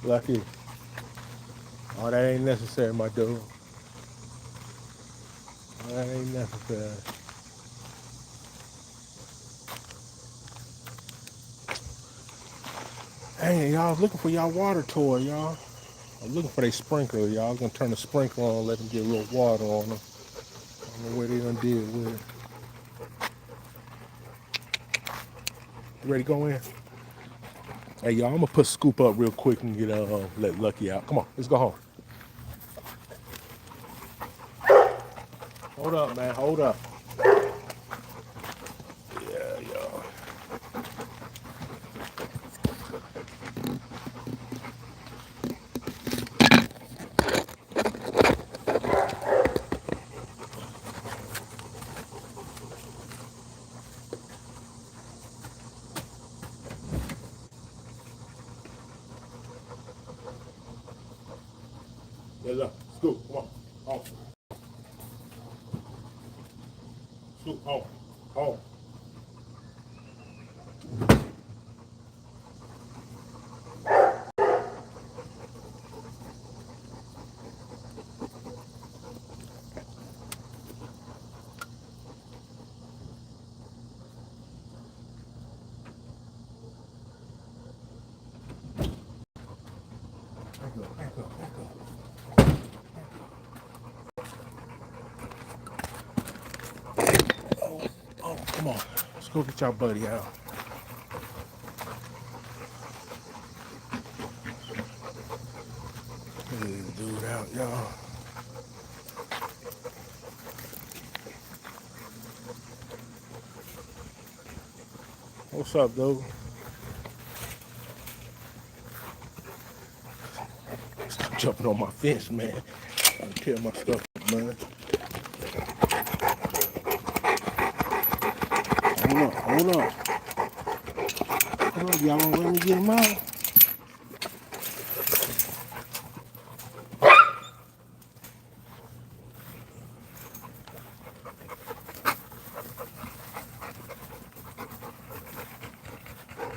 [SPEAKER 1] Lucky. Oh, that ain't necessary, my dude. That ain't necessary. Hey, y'all, I was looking for y'all water toy, y'all. I'm looking for their sprinkler, y'all. I was gonna turn the sprinkler on, let them get a little water on them. I don't know what they done did with it. You ready to go in? Hey, y'all, I'm gonna put Scoop up real quick and get let Lucky out. Come on, let's go home. Hold up, man. Hold up. Yeah, y'all. Yeah, look. Scoop, come on. Home. Scoop, home. Home. There you go. There you go. There you go. Oh, come on. Let's go get y'all buddy out. Get this dude out, y'all. What's up, dude? Stop jumping on my fence, man. I'm tear my stuff up, man. Hold up, hold up. Hold up, y'all gonna let me get him out?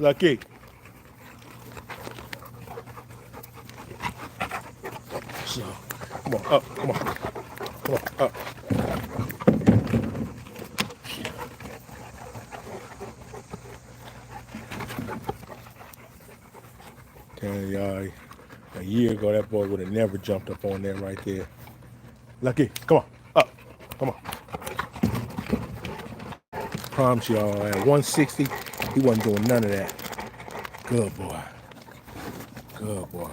[SPEAKER 1] Lucky. So, come on, up, come on. Come on, up. Tell y'all, a year ago, that boy would have never jumped up on that right there. Lucky, come on, up, come on. Promise y'all, at 160, he wasn't doing none of that. Good boy. Good boy.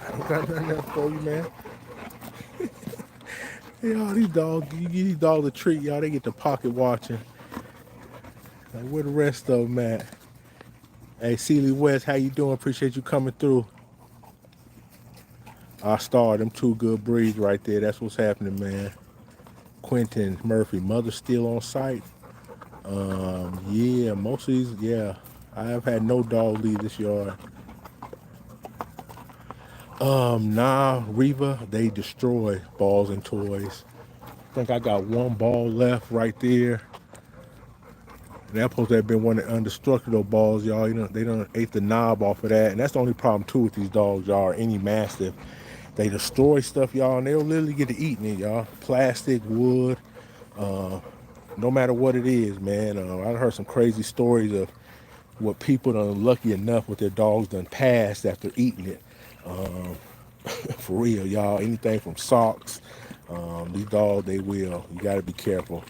[SPEAKER 1] I don't got nothing else for you, man. Y'all, these dogs, you give these dogs a treat, y'all. They get the pocket watching. Like, where the rest of them at? Hey, Sealy West, how you doing? Appreciate you coming through. I starred them two good breeds right there. That's what's happening, man. Quentin Murphy, mother still on site. Yeah, most of these, yeah. I have had no dog leave this yard. Nah, Reva, they destroy balls and toys. I think I got one ball left right there. And that supposed to have been one of the indestructible balls, y'all. You know, they done ate the knob off of that. And that's the only problem too with these dogs, y'all, or any mastiff. They destroy stuff, y'all, and they'll literally get to eating it, y'all. Plastic, wood, no matter what it is, man. I heard some crazy stories of what people done lucky enough with their dogs done passed after eating it. For real, y'all. Anything from socks. These dogs, they will. You got to be careful.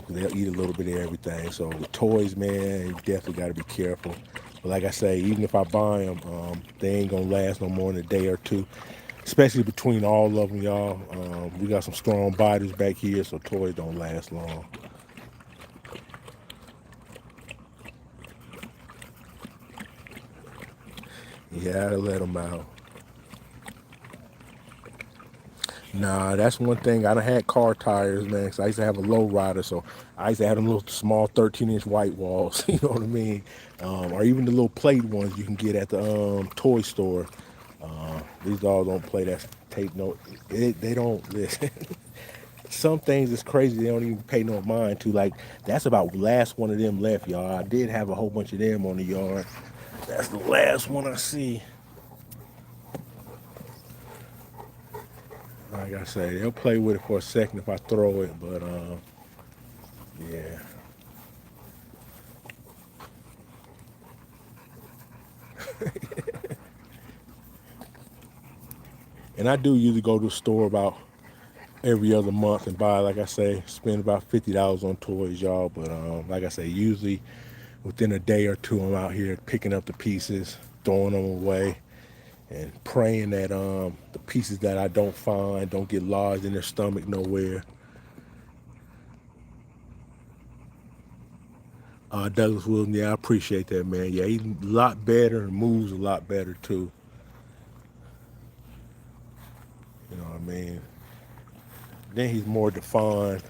[SPEAKER 1] They'll eat a little bit of everything. So with toys, man, you definitely got to be careful. But like I say, even if I buy them, they ain't gonna last no more than a day or two. Especially between all of them, y'all. We got some strong bodies back here, so toys don't last long. Yeah, I let them out. Nah, that's one thing. I done had car tires, man, because I used to have a low rider, so I used to have them little small 13-inch white walls, you know what I mean? Or even the little plate ones you can get at the toy store. These dogs don't play that tape note. They don't listen. Some things is crazy they don't even pay no mind to. Like, that's about the last one of them left, y'all. I did have a whole bunch of them on the yard. That's the last one I see. Like I say, they'll play with it for a second if I throw it, but yeah. And I do usually go to the store about every other month and buy, like I say, spend about $50 on toys, y'all. But like I say, usually within a day or two, I'm out here picking up the pieces, throwing them away, and praying that the pieces that I don't find don't get lodged in their stomach nowhere. Douglas Wilson, yeah, I appreciate that, man. Yeah, he's a lot better and moves a lot better too. You know what I mean? Then he's more defined.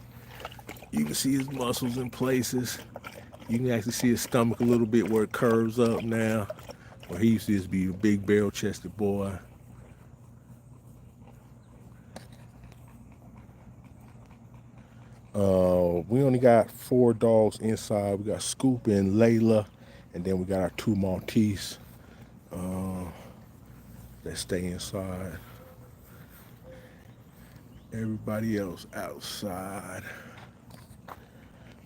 [SPEAKER 1] You can see his muscles in places. You can actually see his stomach a little bit where it curves up now. Where he used to just be a big barrel-chested boy. We only got 4 dogs inside. We got Scoop and Layla, and then we got our 2 Maltese that stay inside. Everybody else outside,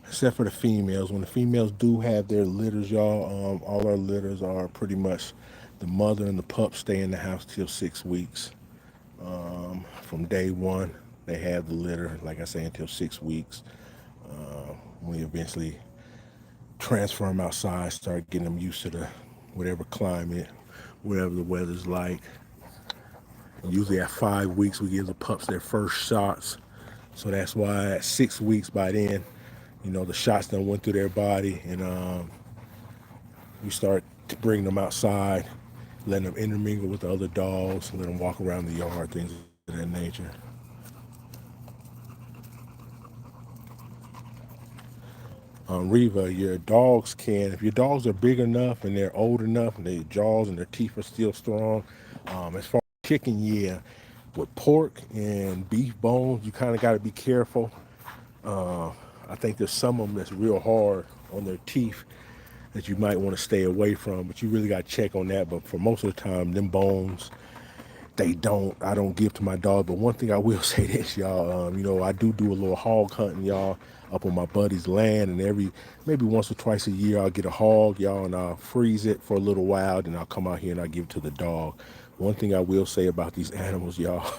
[SPEAKER 1] except for the females. When the females do have their litters, y'all, all our litters are pretty much the mother and the pup stay in the house till 6 weeks. From day one, they have the litter, like I say, until 6 weeks. We eventually transfer them outside, start getting them used to the whatever climate, whatever the weather's like. Usually at 5 weeks, we give the pups their first shots. So that's why at 6 weeks by then, the shots that went through their body, and we start to bring them outside, letting them intermingle with the other dogs, let them walk around the yard, things of that nature. Reva, your dogs if your dogs are big enough and they're old enough and their jaws and their teeth are still strong, as far as chicken, yeah, with pork and beef bones, you kind of got to be careful. I think there's some of them that's real hard on their teeth that you might want to stay away from, but you really got to check on that. But for most of the time, them bones, I don't give to my dog. But one thing I will say this, y'all, I do a little hog hunting, y'all, up on my buddy's land, and maybe once or twice a year I'll get a hog, y'all, and I'll freeze it for a little while, then I'll come out here and I'll give it to the dog. One thing I will say about these animals, y'all,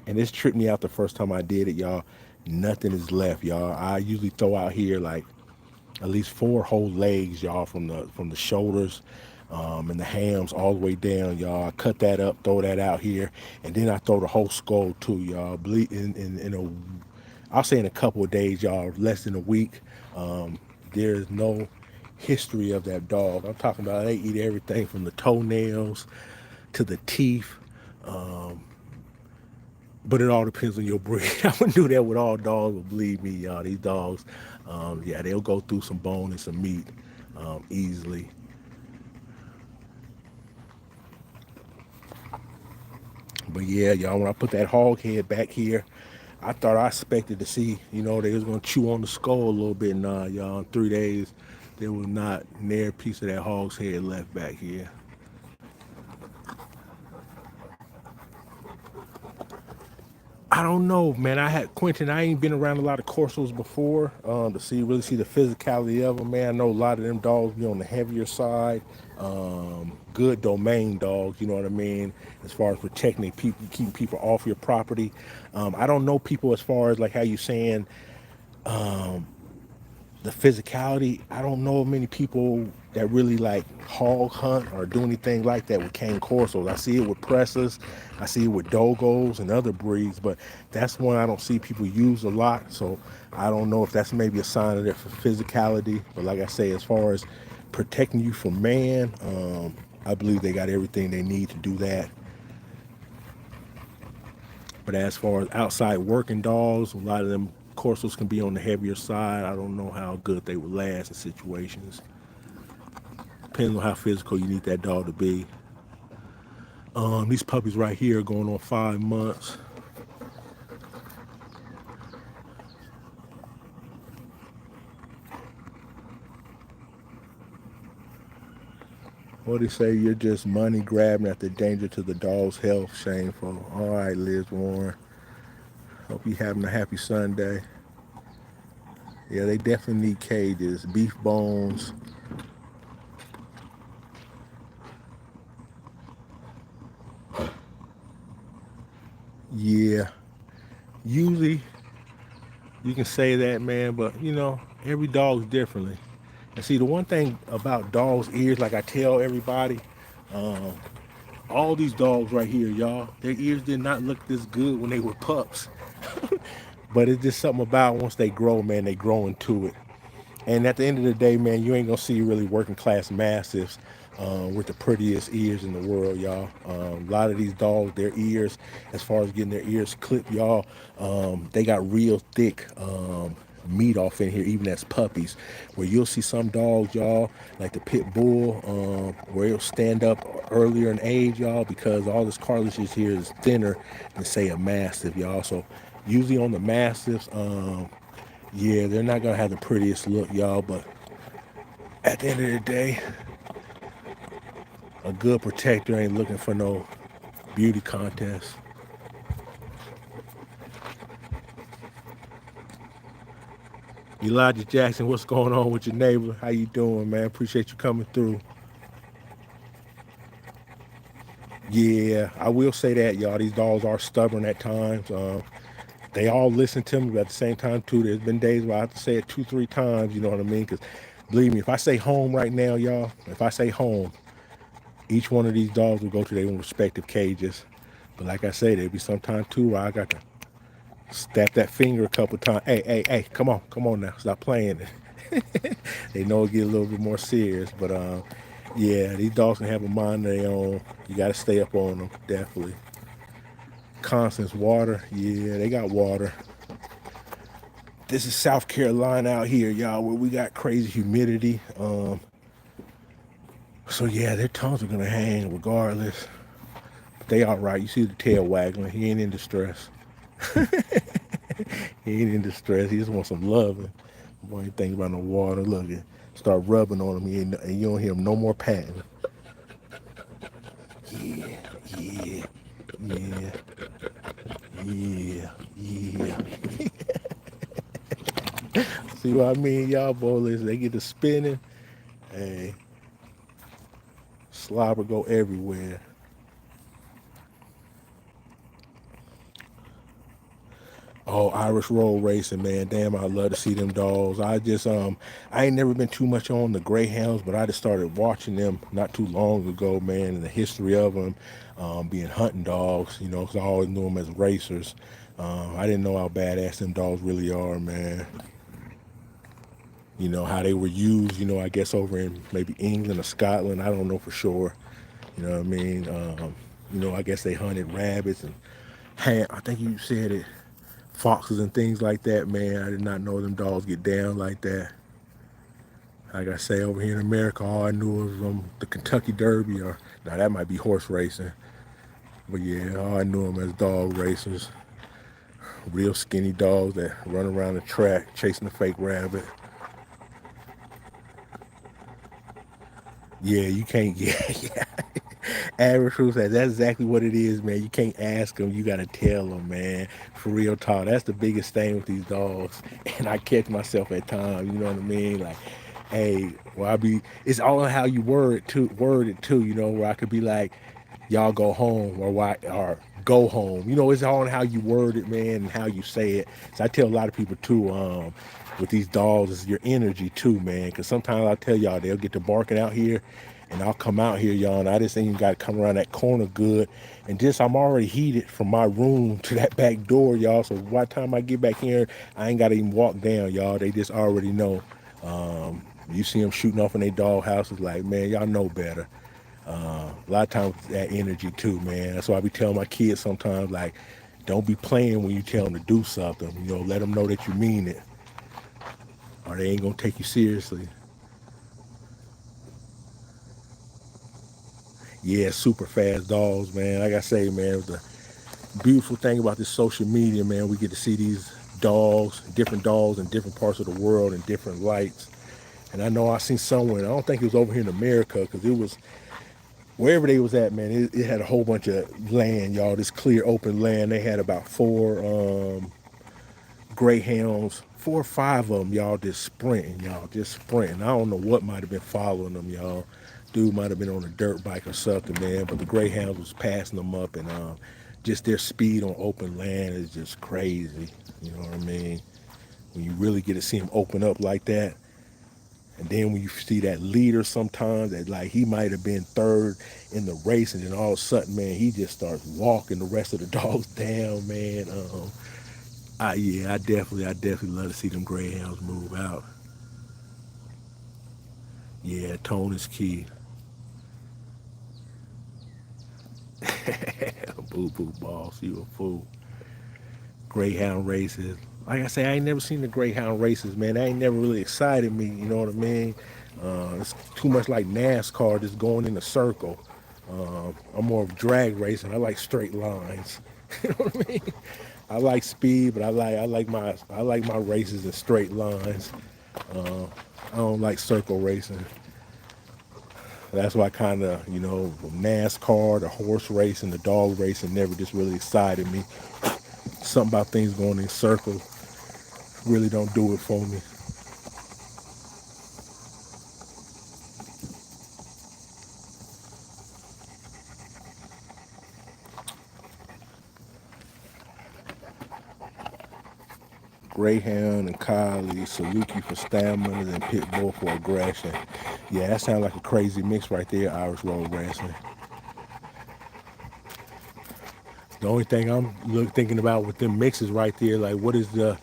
[SPEAKER 1] and this tripped me out the first time I did it, y'all, nothing is left, y'all. I usually throw out here like at least 4 whole legs, y'all, from the shoulders and the hams all the way down, y'all. I cut that up, throw that out here, and then I throw the whole skull too, y'all. I'll say in a couple of days, y'all, less than a week. There's no history of that dog. I'm talking about they eat everything from the toenails to the teeth. But it all depends on your breed. I wouldn't do that with all dogs, but believe me, y'all, these dogs, yeah, they'll go through some bone and some meat easily. But yeah, y'all, when I put that hog head back here, I expected to see, they was gonna chew on the skull a little bit. Nah, y'all, in 3 days, there was not near a piece of that hog's head left back here. I don't know, man. I ain't been around a lot of Corsos before to really see the physicality of them, man. I know a lot of them dogs be on the heavier side. Good domain dogs, you know what I mean, as far as protecting people, keeping people off your property. I don't know people as far as like how you saying the physicality. I don't know many people that really like hog hunt or do anything like that with cane corsos. I see it with pressers, I see it with dogos and other breeds, but that's one I don't see people use a lot. So I don't know if that's maybe a sign of their physicality. But like I say, as far as protecting you from man, I believe they got everything they need to do that. But as far as outside working dogs, a lot of them corsos can be on the heavier side. I don't know how good they would last in situations. Depends on how physical you need that dog to be. These puppies right here are going on 5 months. What they say, you're just money grabbing at the danger to the dog's health. Shameful. All right, Liz Warren. Hope you having a happy Sunday. Yeah, they definitely need cages. Beef bones. Yeah. Usually you can say that, man, but you know, every dog's differently. And see, the one thing about dogs' ears, like I tell everybody, um, all these dogs right here, y'all, their ears did not look this good when they were pups. But it's just something about once they grow, man, they grow into it. And at the end of the day, man, you ain't gonna see really working class mastiffs with the prettiest ears in the world, y'all. A lot of these dogs, their ears, as far as getting their ears clipped, y'all, they got real thick meat off in here, even as puppies. Where you'll see some dogs, y'all, like the pit bull, where it'll stand up earlier in age, y'all, because all this cartilage here is thinner than say a mastiff, y'all. So usually on the mastiffs, yeah, they're not gonna have the prettiest look, y'all, but at the end of the day, a good protector ain't looking for no beauty contest. Elijah Jackson, what's going on with your neighbor? How you doing, man? Appreciate you coming through. Yeah, I will say that, y'all. These dogs are stubborn at times. They all listen to me, but at the same time, too, there's been days where I have to say it 2, 3 times, you know what I mean? Because believe me, if I say home right now, y'all, if I say home, each one of these dogs will go to their own respective cages. But like I said, there'll be some time too where I got to step that finger a couple times. Hey, hey, hey, come on now, stop playing it. They know it get a little bit more serious, but yeah, these dogs can have a mind of their own. You got to stay up on them, definitely. Constance, water, yeah, they got water. This is South Carolina out here, y'all, where we got crazy humidity. So yeah, their tongues are gonna hang regardless. They all right. You see the tail waggling. He ain't in distress. He ain't in distress. He just wants some loving. Boy, ain't thinking about no water. Look, start rubbing on him. And you don't hear him no more patting. Yeah, yeah, yeah, yeah, yeah. See what I mean, y'all boys? They get to spinning. Hey, slobber go everywhere. Oh, Irish road racing, man. Damn, I love to see them dogs. I ain't never been too much on the greyhounds, but I just started watching them not too long ago, man, and the history of them being hunting dogs, you know, 'cause I always knew them as racers. I didn't know how badass them dogs really are, man. You know, how they were used, you know, I guess over in maybe England or Scotland. I don't know for sure. You know what I mean? You know, I guess they hunted rabbits and I think you said it, foxes and things like that, man. I did not know them dogs get down like that. Like I say, over here in America, all I knew was the Kentucky Derby, or now that might be horse racing. But yeah, all I knew them as dog racers. Real skinny dogs that run around the track chasing a fake rabbit. Yeah, you can't get, yeah. Average Crew says that's exactly what it is, man. You can't ask them, you gotta tell them, man. For real talk, that's the biggest thing with these dogs. And I catch myself at times, you know what I mean? Like, hey, well, it's all on how you word it too, you know, where I could be like, y'all go home, or why, or go home. You know, it's all on how you word it, man, and how you say it. So I tell a lot of people too, with these dogs, is your energy too, man. Because sometimes I tell y'all they'll get to barking out here, and I'll come out here, y'all, and I just ain't even got to come around that corner good. And just I'm already heated from my room to that back door, y'all. So by the time I get back here, I ain't got to even walk down, y'all. They just already know. You see them shooting off in their dog houses, like, man, y'all know better. A lot of times that energy too, man. That's why I be telling my kids sometimes, like, don't be playing when you tell them to do something. You know, let them know that you mean it, or they ain't gonna take you seriously. Yeah, super fast dogs, man. Like I say, man, the beautiful thing about this social media, man, we get to see these different dogs in different parts of the world in different lights. And I know I seen somewhere, I don't think it was over here in America, because it was wherever they was at, man, it had a whole bunch of land, y'all. This clear open land. They had about four greyhounds, 4 or 5 of them, y'all, just sprinting, y'all, just sprinting. I don't know what might have been following them, y'all. Dude might have been on a dirt bike or something, man. But the greyhounds was passing them up, and just their speed on open land is just crazy. You know what I mean? When you really get to see them open up like that. And then when you see that leader sometimes, that like he might have been third in the race, and then all of a sudden, man, he just starts walking the rest of the dogs down, man. Yeah, I definitely love to see them greyhounds move out. Yeah, tone is key. Boo boo boss, you a fool. Greyhound races. Like I say, I ain't never seen the greyhound races, man. That ain't never really excited me. You know what I mean? It's too much like NASCAR, just going in a circle. I'm more of drag racing. I like straight lines. You know what I mean? I like speed, but I like my races in straight lines. Uh, I don't like circle racing. That's why kind of, NASCAR, the horse racing, the dog racing never just really excited me. Something about things going in circles really don't do it for me. Greyhound and Collie, Saluki for stamina, and Pit Bull for aggression. Yeah, that sounds like a crazy mix right there, Irish Road Wrestling. The only thing I'm thinking about with them mixes right there, like what is the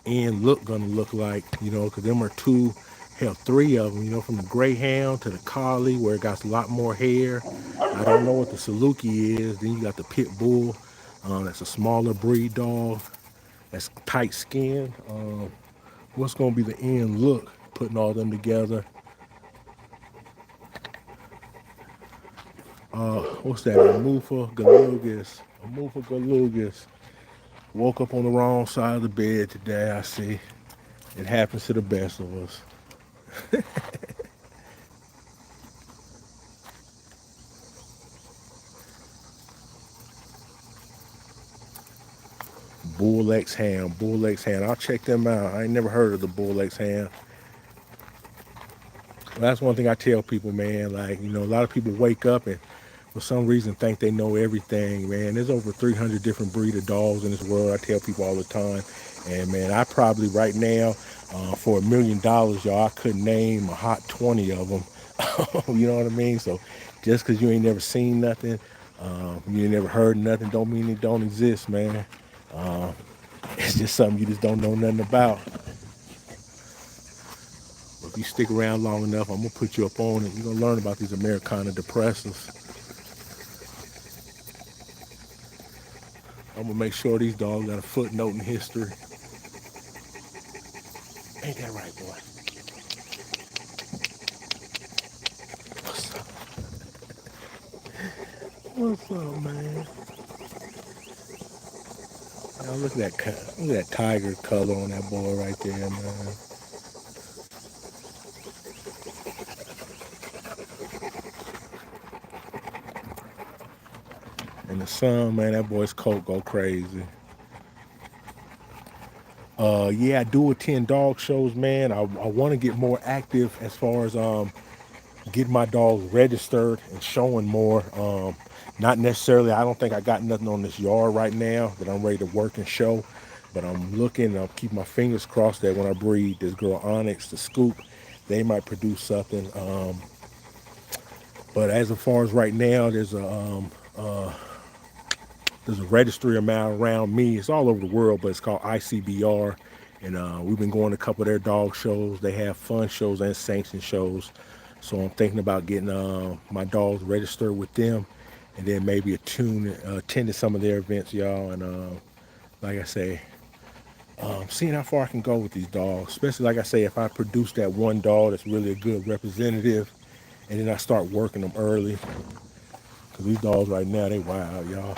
[SPEAKER 1] end look gonna look like? Because them are two, hell, 3 of them. From the Greyhound to the Collie, where it got a lot more hair. I don't know what the Saluki is. Then you got the Pit Bull, that's a smaller breed dog. That's tight skin. What's gonna be the end look? Putting all them together. What's that? Amufa Galugas. Woke up on the wrong side of the bed today. I see. It happens to the best of us. Bull X Ham, Bull X Ham. I'll check them out. I ain't never heard of the Bull X Ham. That's one thing I tell people, man. Like, a lot of people wake up and for some reason think they know everything, man. There's over 300 different breed of dogs in this world. I tell people all the time. And man, I probably right now, for $1 million, y'all, I couldn't name a hot 20 of them. You know what I mean? So just because you ain't never seen nothing, you ain't never heard nothing, don't mean it don't exist, man. Uh, it's just something you just don't know nothing about. But if you stick around long enough, I'm gonna put you up on it. You're gonna learn about these Americana depressors. I'm gonna make sure these dogs got a footnote in history. Ain't that right, boy? What's up? What's up, man? Now look at that tiger color on that boy right there, man. And the sun, man, that boy's coat go crazy. Yeah, I do attend dog shows, man. I want to get more active as far as getting my dogs registered and showing more. Not necessarily, I don't think I got nothing on this yard right now that I'm ready to work and show, but I'm looking, I'll keep my fingers crossed that when I breed this girl Onyx, the Scoop, they might produce something. But as far as right now, there's a registry amount around me. It's all over the world, but it's called ICBR. And we've been going to a couple of their dog shows. They have fun shows and sanctioned shows. So I'm thinking about getting my dogs registered with them and then maybe attending some of their events, y'all. And like I say, seeing how far I can go with these dogs, especially like I say, if I produce that one dog that's really a good representative and then I start working them early. Because these dogs right now, they wild, y'all.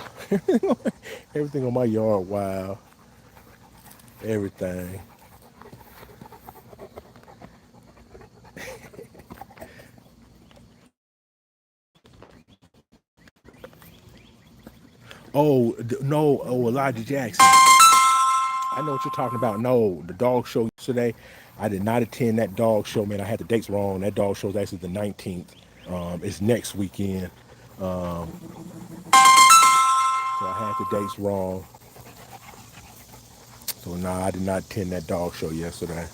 [SPEAKER 1] Everything on my yard wild. Everything. No, Elijah Jackson. I know what you're talking about. No, the dog show yesterday. I did not attend that dog show, man. I had the dates wrong. That dog show is actually the 19th. It's next weekend. So I had the dates wrong. So nah, I did not attend that dog show yesterday.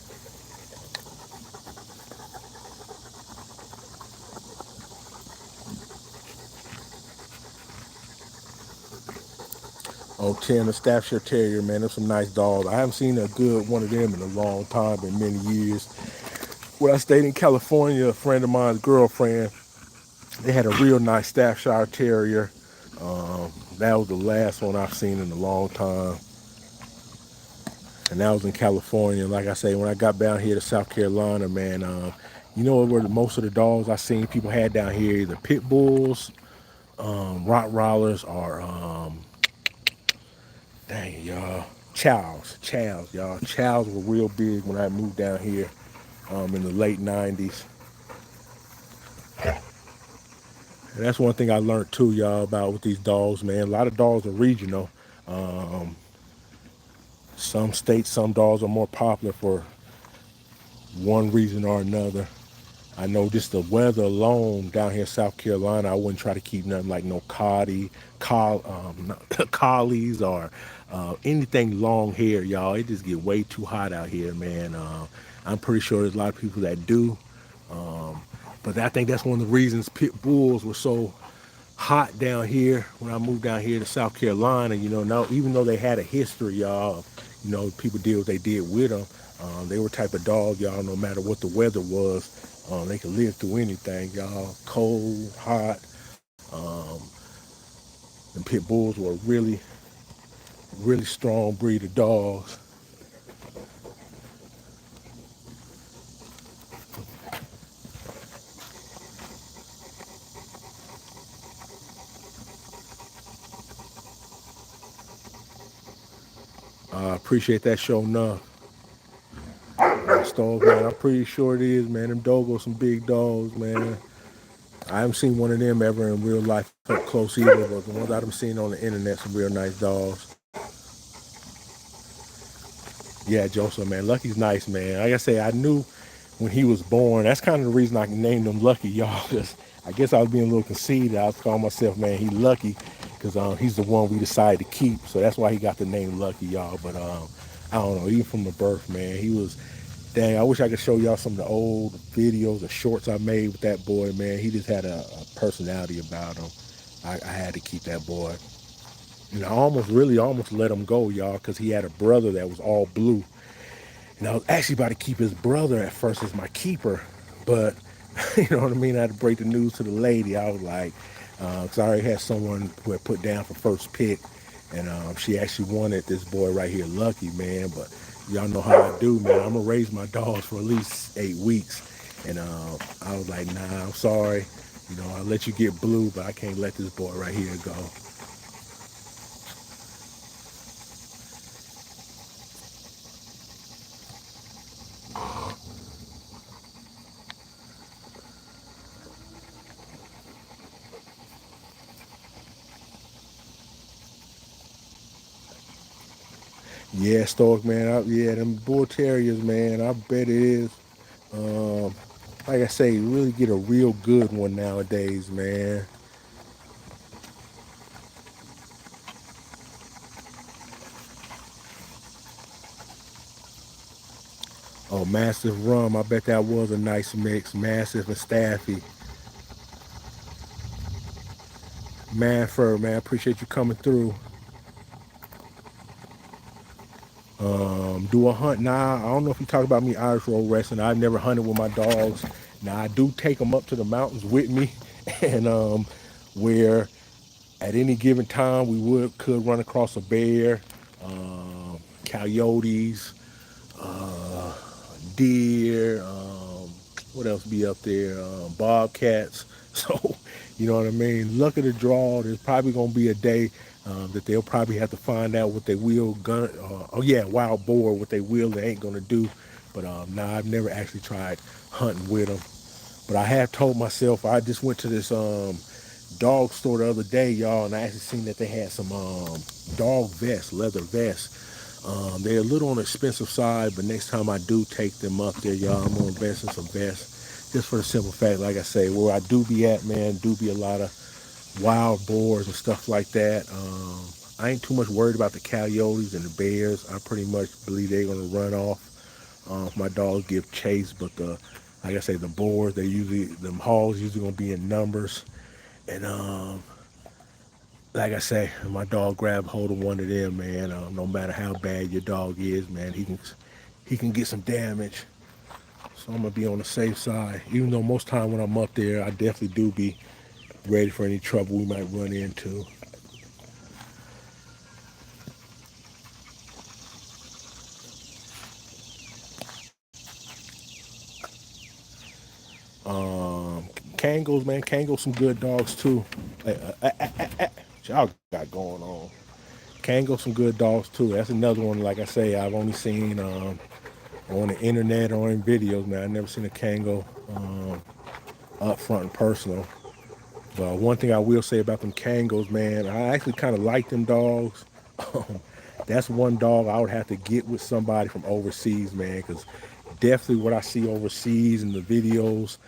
[SPEAKER 1] Oh, 10, a Staffordshire Terrier, man. There's some nice dogs. I haven't seen a good one of them in a long time, in many years. When I stayed in California, a friend of mine's girlfriend, they had a real nice Staffordshire Terrier. That was the last one I've seen in a long time. And that was in California. Like I say, when I got down here to South Carolina, man, you know where most of the dogs I seen people had down here, either pit bulls, Rottweilers, or dang y'all, chows, y'all. Chows were real big when I moved down here in the late 90s. And that's one thing I learned too, y'all, about with these dogs, man. A lot of dogs are regional. Um, some states, some dogs are more popular for one reason or another. I know just the weather alone down here in South Carolina, I wouldn't try to keep nothing like no collies or anything long hair, y'all. It just get way too hot out here, man. I'm pretty sure there's a lot of people that do. Um, but I think that's one of the reasons pit bulls were so hot down here when I moved down here to South Carolina. You know, now even though they had a history, y'all, you know, people did what they did with them. They were type of dog, y'all. No matter what the weather was, they could live through anything, y'all. Cold, hot. Um, and pit bulls were really, really strong breed of dogs. I appreciate that show enough. Dogs, man. I'm pretty sure it is, man. Them dogs are some big dogs, man. I haven't seen one of them ever in real life up close either, but the ones I've seen on the internet, some real nice dogs. Yeah, Joseph, man. Lucky's nice, man. Like I say, I knew when he was born. That's kind of the reason I named him Lucky, y'all. Cause I guess I was being a little conceited. I was calling myself, man, he Lucky, because he's the one we decided to keep. So that's why he got the name Lucky, y'all. But I don't know, even from the birth, man, he was. Dang, I wish I could show y'all some of the old videos or shorts I made with that boy, man. He just had a personality about him. I had to keep that boy. And I really almost let him go, y'all, because he had a brother that was all blue. And I was actually about to keep his brother at first as my keeper. But, you know what I mean? I had to break the news to the lady. I was like, because I already had someone who had put down for first pick. And she actually wanted this boy right here, Lucky, man. But y'all know how I do, man. I'm going to raise my dogs for at least 8 weeks. And I was like, nah, I'm sorry. You know, I'll let you get blue, but I can't let this boy right here go. Yeah, Stoic, man. Yeah, them bull terriers, man. I bet it is. Um, like I say, you really get a real good one nowadays, man. Oh, Massive Rum. I bet that was a nice mix. Massive and Staffy. Manford, man. Appreciate you coming through. Do a hunt. Nah, I don't know if you talk about me Irish road wrestling. I've never hunted with my dogs. Now, I do take them up to the mountains with me. And where at any given time we could run across a bear, coyotes, uh, deer, what else be up there? Bobcats. So, you know what I mean? Luck of the draw, there's probably going to be a day that they'll probably have to find out what they will gun. Oh yeah, wild boar, what they will they ain't going to do. But nah, I've never actually tried hunting with them. But I have told myself, I just went to this dog store the other day, y'all, and I actually seen that they had some dog vests, leather vests. They're a little on the expensive side, but next time I do take them up there, y'all, I'm gonna invest in some vests. Just for the simple fact, like I say, where I do be at, man, do be a lot of wild boars and stuff like that. I ain't too much worried about the coyotes and the bears. I pretty much believe they're gonna run off. If my dogs give chase, but like I say, the boars, them hogs usually gonna be in numbers. And like I say, my dog grab hold of one of them, man. No matter how bad your dog is, man, he can get some damage. So I'm gonna be on the safe side. Even though most time when I'm up there, I definitely do be ready for any trouble we might run into. Um, Kangos, man, Kangos some good dogs too. What y'all got going on? Kangos some good dogs too. That's another one. Like I say, I've only seen on the internet or in videos, man. I never seen a Kango up front and personal. But one thing I will say about them Kangos, man, I actually kind of like them dogs. Um, that's one dog I would have to get with somebody from overseas, man, because definitely what I see overseas in the videos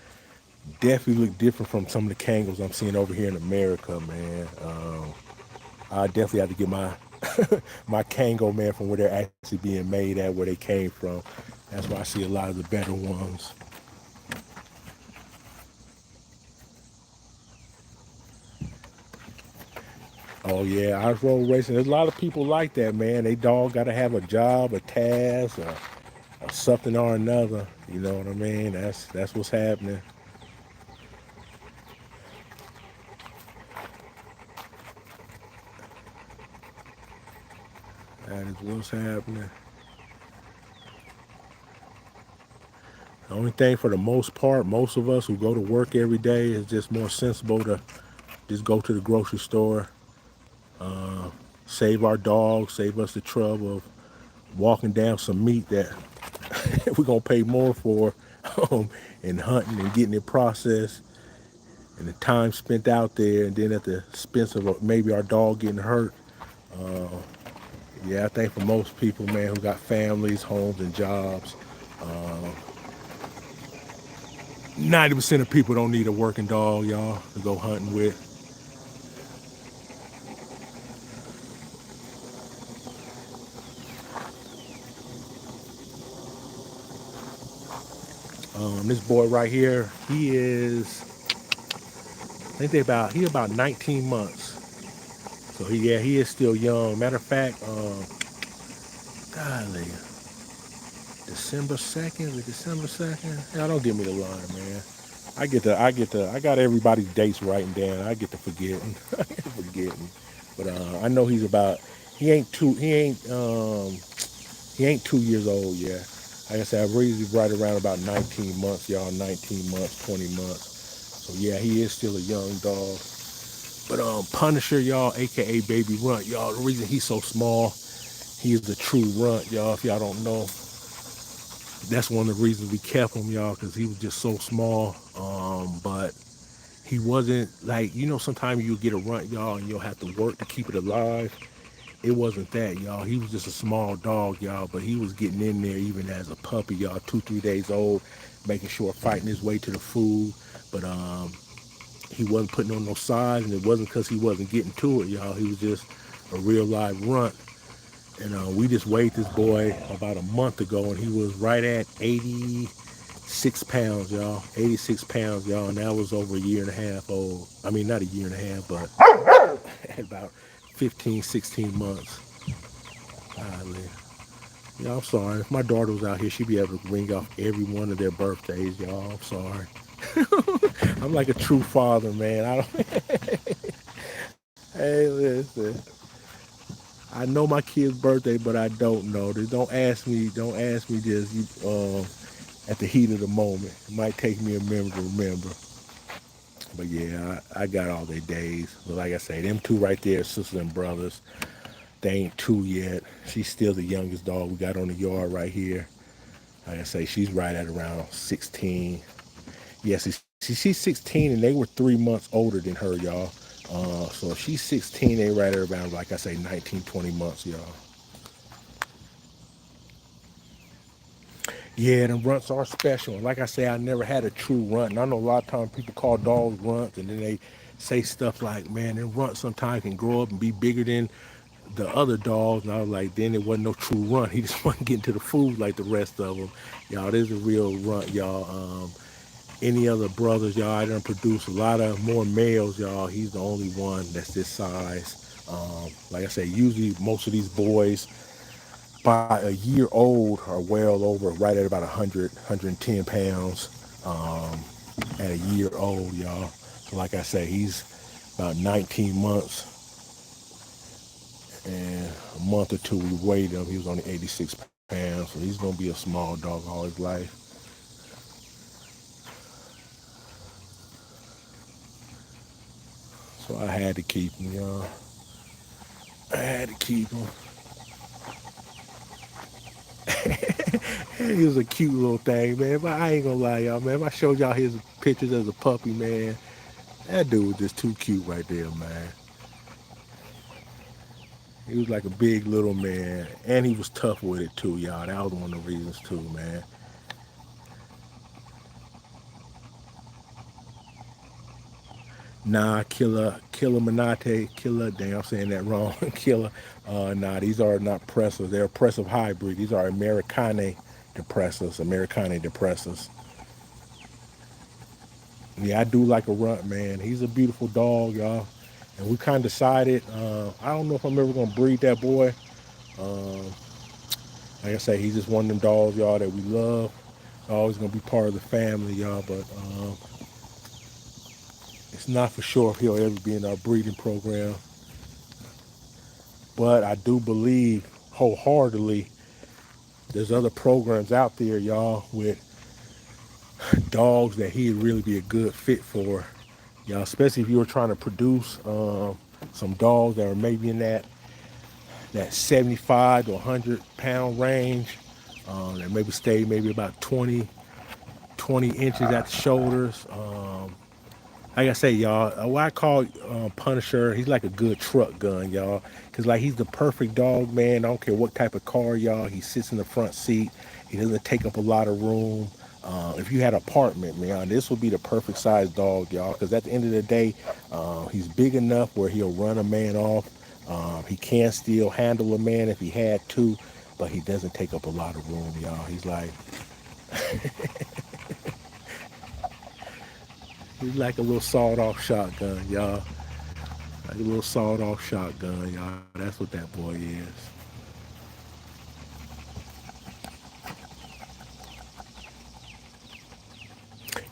[SPEAKER 1] definitely look different from some of the Kangos I'm seeing over here in America, man. I definitely have to get my my Kango, man, from where they're actually being made at, where they came from. That's why I see a lot of the better ones. Oh yeah, ice road racing. There's a lot of people like that, man. They dog got to have a job, a task, or something or another. You know what I mean? That's what's happening. That is what's happening. The only thing for the most part, most of us who go to work every day is just more sensible to just go to the grocery store, save our dogs, save us the trouble of walking down some meat that we're gonna pay more for, um, and hunting and getting it processed, and the time spent out there, and then at the expense of maybe our dog getting hurt. Yeah, I think for most people, man, who got families, homes, and jobs, 90% of people don't need a working dog, y'all, to go hunting with. This boy right here, I think he about 19 months. So yeah, he is still young. Matter of fact, golly, December 2nd. Yeah, don't give me the line, man. I got everybody's dates writing down. I get to forgetting. I get to forgetting. But I know he ain't 2 years old yet. Like I said, I really right around about 19 months, y'all. 19 months, 20 months. So yeah, he is still a young dog. But Punisher, y'all, aka Baby Runt, y'all. The reason he's so small, he is the true runt, y'all. If y'all don't know, that's one of the reasons we kept him, y'all, because he was just so small. But he wasn't like, sometimes you get a runt, y'all, and you'll have to work to keep it alive. It wasn't that, y'all. He was just a small dog, y'all, but he was getting in there even as a puppy, y'all, 2, 3 days old, making sure fighting his way to the food. But he wasn't putting on no size, and it wasn't because he wasn't getting to it, y'all. He was just a real live runt. And we just weighed this boy about a month ago, and he was right at 86 pounds, y'all. 86 pounds, y'all. And that was over a year and a half old. I mean, not a year and a half, but at about 15, 16 months. Golly. Yeah, I'm sorry. If my daughter was out here, she'd be able to ring off every one of their birthdays, y'all. I'm sorry. I'm like a true father, man. I don't. Hey, listen. I know my kid's birthday, but I don't know. Don't ask me. Don't ask me this. At the heat of the moment, it might take me a minute to remember. But yeah, I got all their days. But like I say, them two right there, sisters and brothers. They ain't two yet. She's still the youngest dog we got on the yard right here. Like I say, she's right at around 16. Yes, she's 16 and they were 3 months older than her, y'all. So if she's 16, they right around, like I say, 19, 20 months, y'all. Yeah, them runts are special. And like I say, I never had a true runt. And I know a lot of times people call dogs runts and then they say stuff like, man, them runts sometimes can grow up and be bigger than the other dogs. And I was like, then it wasn't no true runt. He just wasn't getting to the food like the rest of them. Y'all, this is a real runt, y'all. Any other brothers, y'all, I done produce a lot of more males, y'all. He's the only one that's this size. Like I say, usually most of these boys by a year old are well over right at about 100, 110 pounds at a year old, y'all. So like I say, he's about 19 months and a month or two we weighed him. He was only 86 pounds, so he's gonna be a small dog all his life. So I had to keep him, y'all. I had to keep him. He was a cute little thing, man. But I ain't gonna lie, y'all, man. If I showed y'all his pictures as a puppy, man, that dude was just too cute right there, man. He was like a big little man, and he was tough with it too, y'all. That was one of the reasons too, man. Nah, Killer Minate, Killer. Damn, I'm saying that wrong. Killer. Nah, these are not pressers. They're oppressive hybrid. These are Americane depressors. Americane depressors. Yeah, I do like a runt, man. He's a beautiful dog, y'all. And we kind of decided. I don't know if I'm ever gonna breed that boy. Um, like I say, he's just one of them dogs, y'all, that we love. Always gonna be part of the family, y'all. But it's not for sure if he'll ever be in our breeding program. But I do believe wholeheartedly there's other programs out there, y'all, with dogs that he'd really be a good fit for. Y'all, especially if you were trying to produce some dogs that are maybe in that 75 to 100 pound range. That maybe stay maybe about 20 inches at the shoulders. Like I say, y'all, what I call Punisher, he's like a good truck gun, y'all. Cause like he's the perfect dog, man. I don't care what type of car, y'all. He sits in the front seat. He doesn't take up a lot of room. If you had an apartment, man, this would be the perfect size dog, y'all. Cause at the end of the day, he's big enough where he'll run a man off. He can still handle a man if he had to, but he doesn't take up a lot of room, y'all. He's like a little sawed-off shotgun, y'all. Like a little sawed-off shotgun, y'all. That's what that boy is.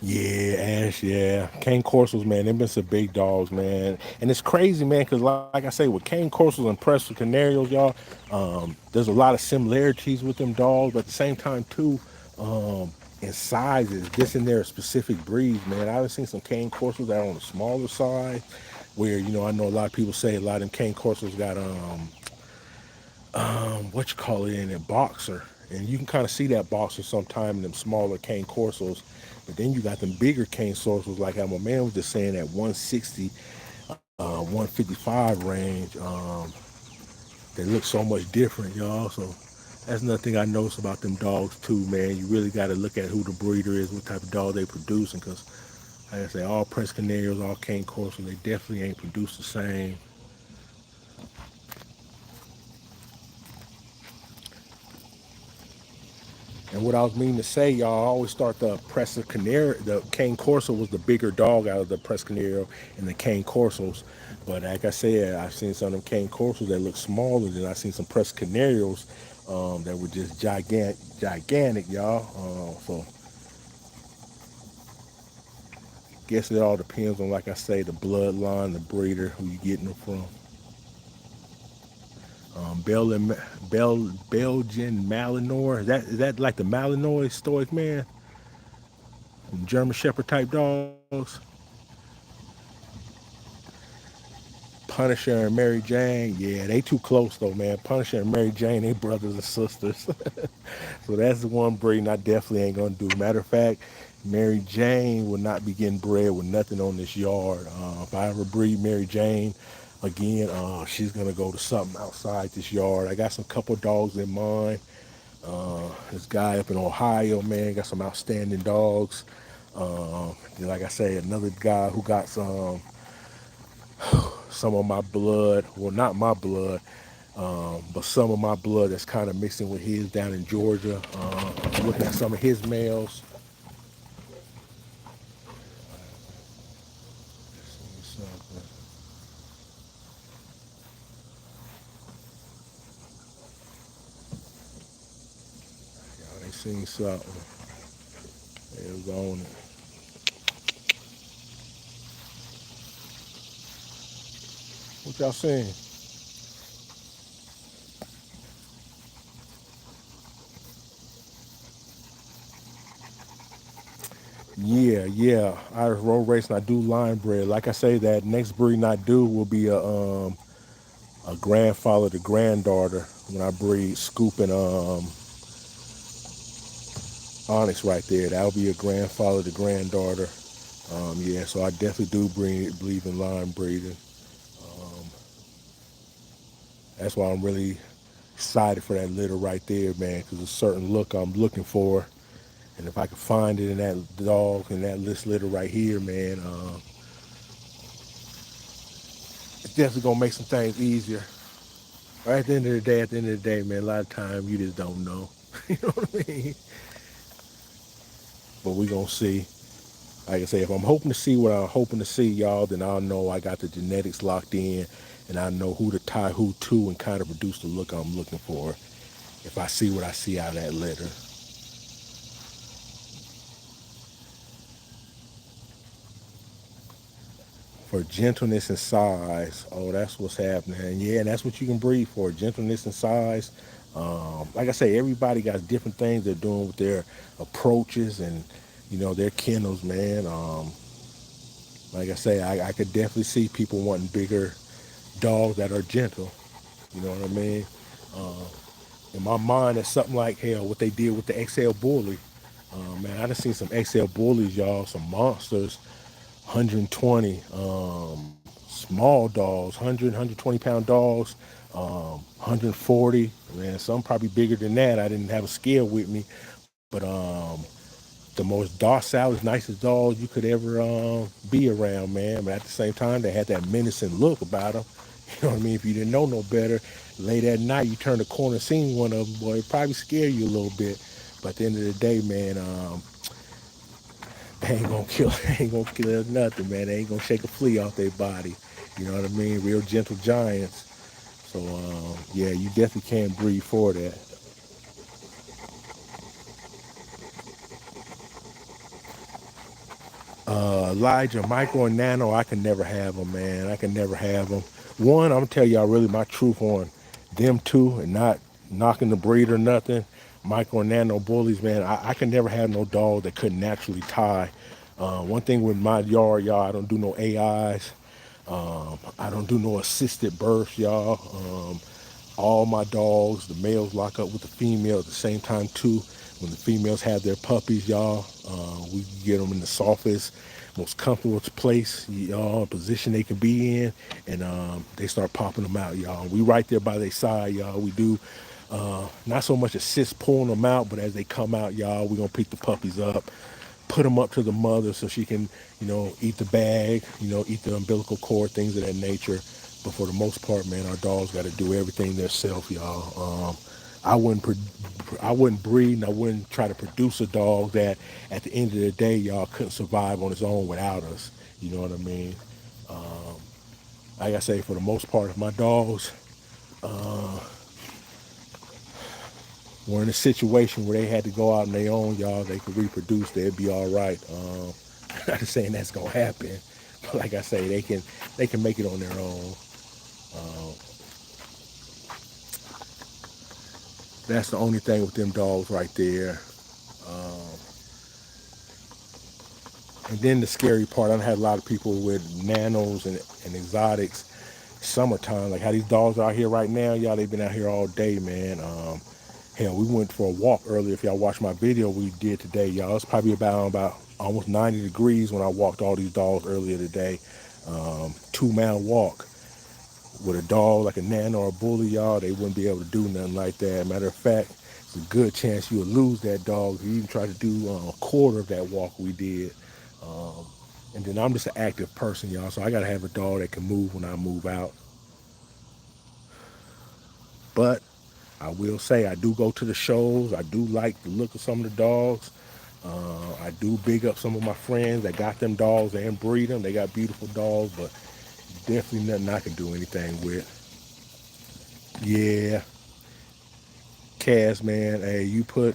[SPEAKER 1] Yeah, Ash, yeah. Cane Corsals, man, they've been some big dogs, man. And it's crazy, man, because like I say, with Cane Corsals and Pressure Canarios, y'all, there's a lot of similarities with them dogs, but at the same time, too, in sizes, just in their specific breeds, man. I've seen some Cane Corsals that are on the smaller side, where, I know a lot of people say a lot of them Cane Corsals got, what you call it in a boxer, and you can kind of see that boxer sometime in them smaller cane corsals. But then you got them bigger cane corsals, like how my man was just saying, at 160, 155 range. They look so much different, y'all. So that's another thing I noticed about them dogs too, man. You really got to look at who the breeder is, what type of dog they producing, because like I say, all press canarios, all cane corsals, they definitely ain't produced the same. And what I was meaning to say, y'all, I always start the Presa Canary. The Cane Corso was the bigger dog out of the Presa Canary and the Cane Corsos. But like I said, I've seen some of them Cane Corsos that look smaller than I've seen some Presa Canarios that were just gigantic, y'all. So guess it all depends on, like I say, the bloodline, the breeder, who you getting them from. Belgian Malinois. Is that like the Malinois Stoic man? German Shepherd type dogs. Punisher and Mary Jane, yeah, they too close though, man. Punisher and Mary Jane, they brothers and sisters. So that's the one breeding I definitely ain't gonna do. Matter of fact, Mary Jane will not be getting bred with nothing on this yard. If I ever breed Mary Jane again, she's gonna go to something outside this yard. I got some couple dogs in mind. This guy up in Ohio, man, got some outstanding dogs. Like I say, another guy who got some of my blood, well, not my blood, but some of my blood that's kind of mixing with his down in Georgia. Looking at some of his males. They seen something. They was on it. What y'all saying? Yeah. Irish road racing. I do line bred. Like I say, that next breed I do will be a grandfather to granddaughter when I breed Scoop and Onyx right there. That'll be a grandfather to granddaughter. Yeah, so I definitely do believe in line breeding. Um, that's why I'm really excited for that litter right there, man, because a certain look I'm looking for. And if I can find it in that dog and that list litter right here, man, it's definitely gonna make some things easier. Right at the end of the day, man, a lot of times you just don't know. You know what I mean? But we gonna see. Like I say, if I'm hoping to see what I'm hoping to see, y'all, then I'll know I got the genetics locked in, and I know who to tie who to and kind of produce the look I'm looking for. If I see what I see out of that litter. For gentleness and size, oh, that's what's happening. And yeah, and that's what you can breed for, gentleness and size. Like I say, everybody got different things they're doing with their approaches and, their kennels, man. Like I say, I could definitely see people wanting bigger dogs that are gentle. You know what I mean? Uh, in my mind, it's something like, hell, what they did with the XL Bully. Man, I done seen some XL Bullies, y'all, some monsters, 120, small dogs, 100, 120-pound dogs, 140. Man, some probably bigger than that. I didn't have a scale with me, but the most docile, nicest dogs you could ever be around, man. But at the same time, they had that menacing look about them. You know what I mean? If you didn't know no better, late at night, you turn the corner, seen one of them, boy, it probably scare you a little bit. But at the end of the day, man, they ain't gonna kill, they ain't gonna kill nothing, man. They ain't gonna shake a flea off their body. You know what I mean? Real gentle giants. So, yeah, you definitely can't breed for that. Elijah, Micro, and Nano, I can never have them, man. I can never have them. One, I'm gonna tell y'all really my truth on them two, and not knocking the breed or nothing. Micro and Nano bullies, man. I can never have no dog that couldn't naturally tie. One thing with my yard, y'all, I don't do no AIs. I don't do no assisted births, y'all. All my dogs, the males lock up with the female at the same time too. When the females have their puppies, y'all, we get them in the softest, most comfortable place, y'all, position they can be in, and they start popping them out, y'all. We right there by their side, y'all. We do not so much assist pulling them out, but as they come out, y'all, we gonna pick the puppies up, put them up to the mother so she can, eat the bag, eat the umbilical cord, things of that nature. But for the most part, man, our dogs got to do everything themselves, y'all. I wouldn't, I wouldn't breed, and I wouldn't try to produce a dog that, at the end of the day, y'all couldn't survive on its own without us. You know what I mean? Um, like I say, for the most part, if my dogs were in a situation where they had to go out on their own, y'all, they could reproduce, they'd be all right. I'm not saying that's gonna happen, but like I say, they can make it on their own. Uh, that's the only thing with them dogs right there. Um, and then the scary part, I've had a lot of people with nanos and exotics summertime, like how these dogs are out here right now, y'all, they've been out here all day, man. Hell, we went for a walk earlier. If y'all watched my video we did today, y'all, it's probably about almost 90 degrees when I walked all these dogs earlier today. 2 mile walk with a dog like a nana or a bully, y'all, they wouldn't be able to do nothing like that. Matter of fact, it's a good chance you would lose that dog if you even try to do a quarter of that walk we did. Um, and then I'm just an active person, y'all, so I gotta have a dog that can move when I move out. But I will say I do go to the shows. I do like the look of some of the dogs. I do big up some of my friends that got them dogs and breed them. They got beautiful dogs, but definitely nothing I can do anything with. Yeah, Cass, man, hey, you put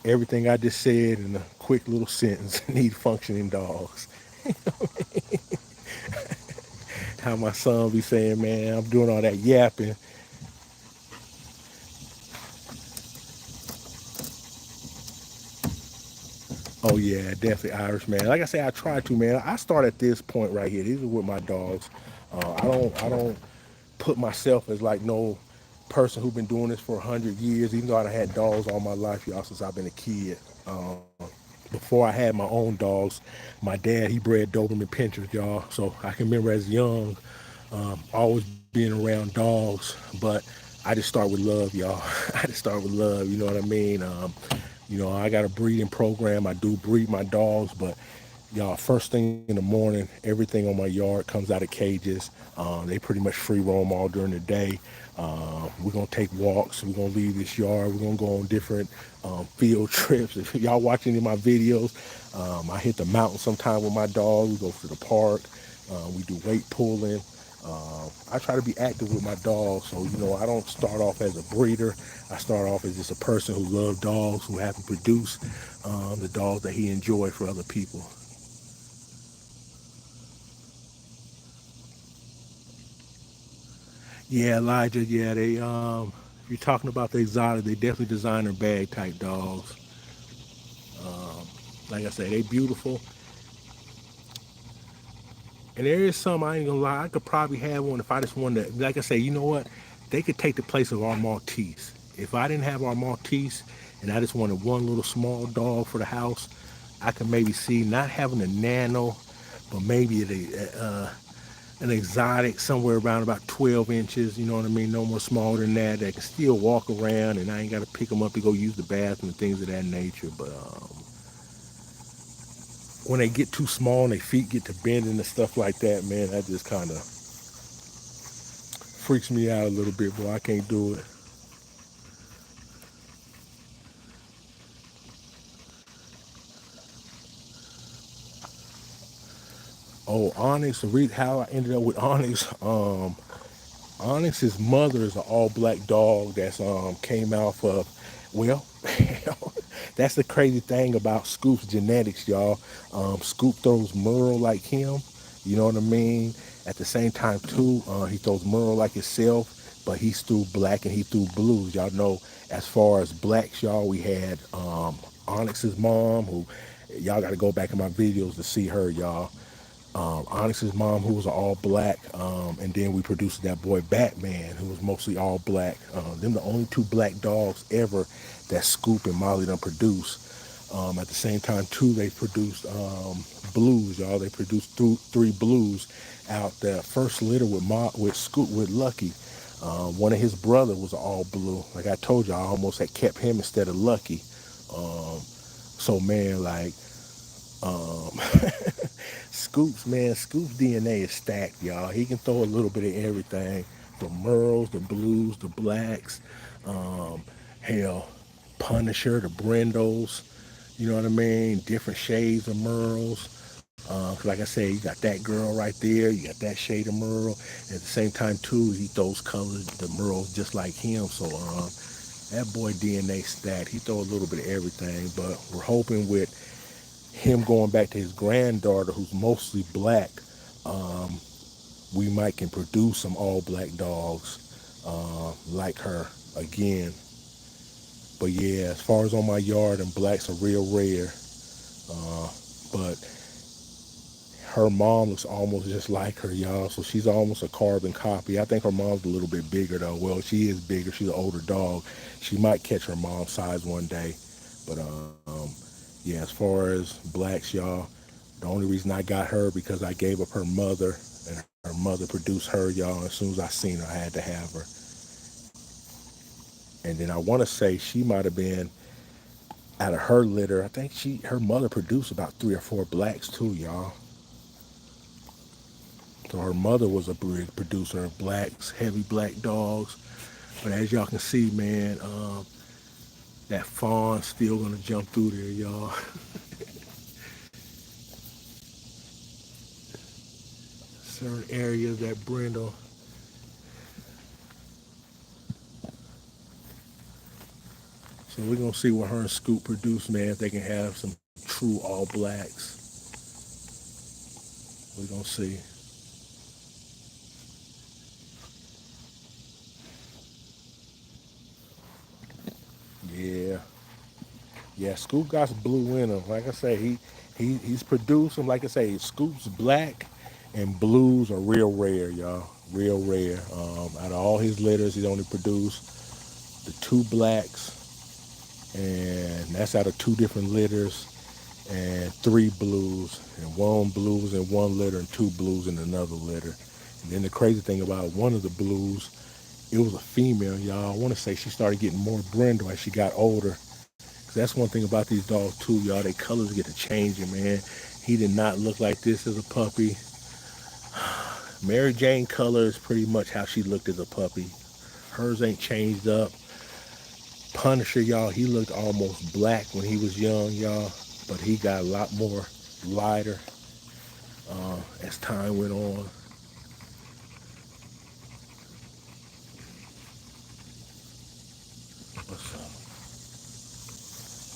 [SPEAKER 1] everything I just said in a quick little sentence. Need functioning dogs. How my son be saying, man, I'm doing all that yapping. Oh yeah, definitely Irish, man. Like I say, I try to, man. I start at this point right here. These are with my dogs. I don't put myself as like no person who been doing this for 100 years. Even though I done had dogs all my life, y'all, since I've been a kid. Before I had my own dogs, my dad he bred Doberman Pinschers, y'all. So I can remember as young, always being around dogs, but I just start with love, y'all. I just start with love. You know what I mean? I got a breeding program. I do breed my dogs, but y'all, first thing in the morning, everything on my yard comes out of cages. They pretty much free roam all during the day. We're gonna take walks. We're gonna leave this yard. We're gonna go on different field trips. If y'all watch any of my videos, I hit the mountain sometime with my dog. We go to the park. We do weight pulling. I try to be active with my dog, so I don't start off as a breeder. I start off as just a person who loves dogs, who happen to produce the dogs that he enjoys for other people. Yeah, Elijah. Yeah, they if you're talking about the exotic, they definitely designer bag type dogs. Like I say, they beautiful. And there is some, I ain't gonna lie, I could probably have one if I just wanted to. Like I say, you know what? They could take the place of our Maltese. If I didn't have our Maltese and I just wanted one little small dog for the house, I could maybe see not having a nano, but maybe an exotic somewhere around about 12 inches, you know what I mean? No more smaller than that. That can still walk around and I ain't got to pick them up to go use the bathroom and things of that nature. But when they get too small and their feet get to bending and stuff like that, man, that just kind of freaks me out a little bit, boy. I can't do it. Oh, Onyx, the reason how I ended up with Onyx, Onyx's mother is an all black dog that's came out of, well, that's the crazy thing about Scoop's genetics, y'all. Scoop throws Merle like him, you know what I mean? At the same time too, he throws Merle like himself, but he's through black and he through blues. Y'all know as far as blacks, y'all, we had Onyx's mom, who y'all got to go back in my videos to see her, y'all. Onyx's mom, who was all black, and then we produced that boy Batman, who was mostly all black. Them the only two black dogs ever that Scoop and Molly done produced. At the same time, too, they produced blues, y'all. They produced three blues out. The first litter with Scoop with Lucky. One of his brother was all blue. Like I told you, I almost had kept him instead of Lucky. So man, like um, Scoops, man, Scoops DNA is stacked, y'all. He can throw a little bit of everything, from Merles, the blues, the blacks, um, hell, Punisher, the Brendos. You know what I mean? Different shades of Merles. 'Cause like I said, you got that girl right there. You got that shade of Merle. At the same time, too, he throws colors, the Merles, just like him. So that boy DNA stacked. He throw a little bit of everything. But we're hoping with him going back to his granddaughter, who's mostly black, um, we might can produce some all black dogs like her again. But yeah, as far as on my yard, and blacks are real rare. But her mom looks almost just like her, y'all. So she's almost a carbon copy. I think her mom's a little bit bigger though. Well, she is bigger. She's an older dog. She might catch her mom's size one day. But Yeah, as far as blacks, y'all, the only reason I got her because I gave up her mother, and her mother produced her, y'all. As soon as I seen her, I had to have her. And then I want to say she might have been out of her litter. I think her mother produced about 3 or 4 blacks too, y'all. So her mother was a big producer of blacks, heavy black dogs. But as y'all can see, man, that fawn still gonna jump through there, y'all. Certain areas that brindle. So we're gonna see what her and Scoop produce, man. If they can have some true all blacks, we're gonna see. Yeah, yeah. Scoop got some blue in him. Like I say, he's produced them. Like I say, Scoop's black and blues are real rare, y'all. Real rare. Out of all his litters, he's only produced the 2 blacks, and that's out of 2 different litters, and 3 blues, and 1 blues in one litter, and 2 blues in another litter. And then the crazy thing about one of the blues, it was a female, y'all. I want to say she started getting more brindle as she got older. 'Cause that's one thing about these dogs too, y'all. Their colors get to changing, man. He did not look like this as a puppy. Mary Jane color is pretty much how she looked as a puppy. Hers ain't changed up. Punisher, y'all, he looked almost black when he was young, y'all. But he got a lot more lighter as time went on.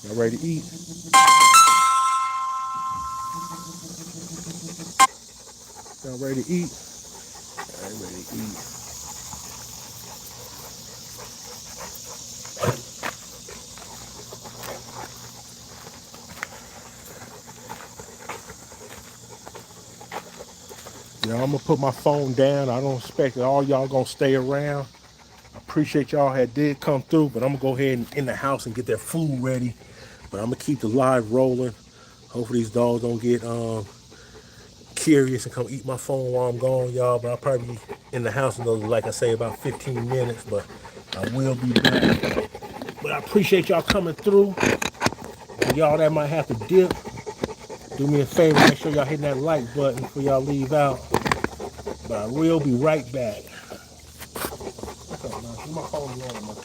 [SPEAKER 1] Y'all ready to eat? Y'all ready to eat? Y'all ready to eat? Y'all, I'm gonna put my phone down. I don't expect that all y'all gonna stay around. I appreciate y'all had did come through, but I'm gonna go ahead and in the house and get their food ready. But I'm gonna keep the live rolling. Hopefully these dogs don't get curious and come eat my phone while I'm gone, y'all. But I'll probably be in the house in another, like I say, about 15 minutes. But I will be back. But I appreciate y'all coming through. For y'all that might have to dip, do me a favor, make sure y'all hitting that like button before y'all leave out. But I will be right back. What's up, man? Leave my phone alone, man.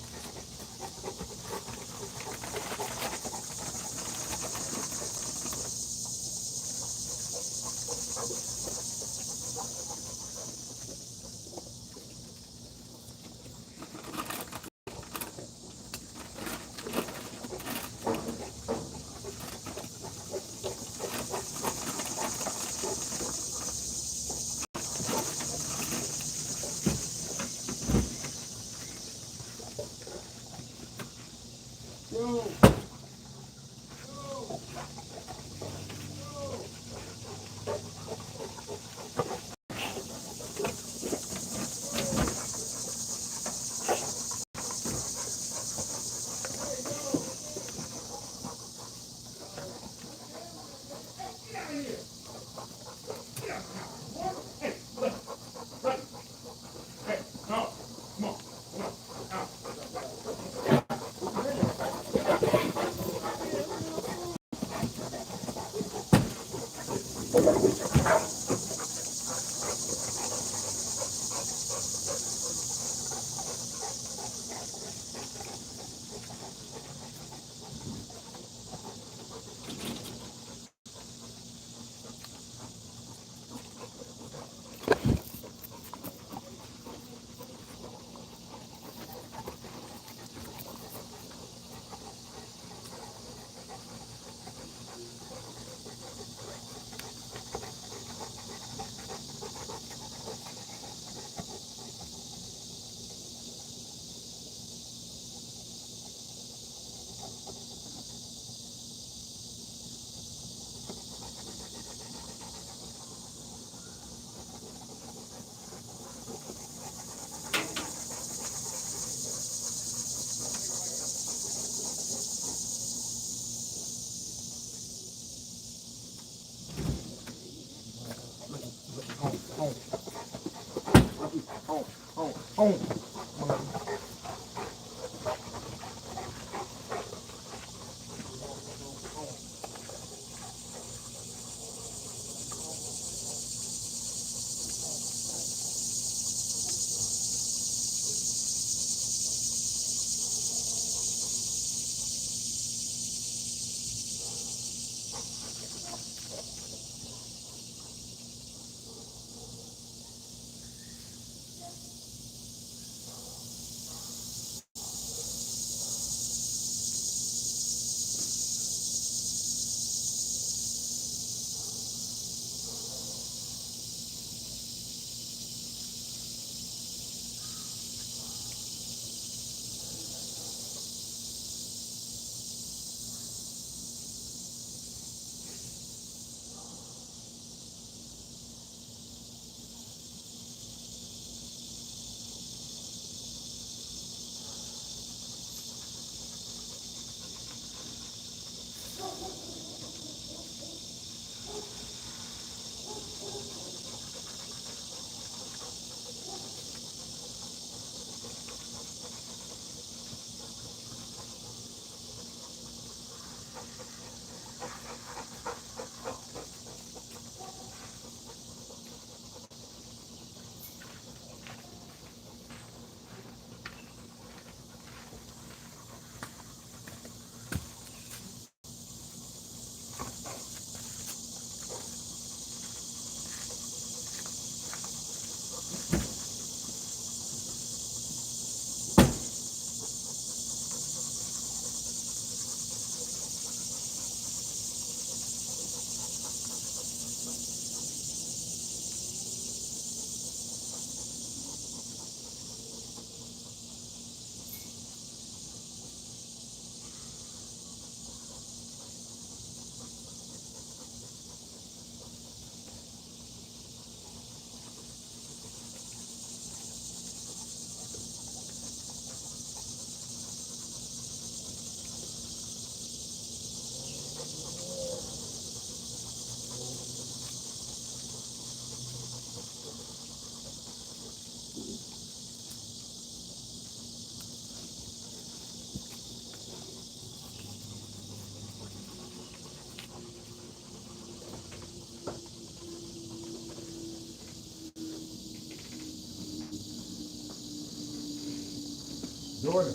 [SPEAKER 1] Jordan.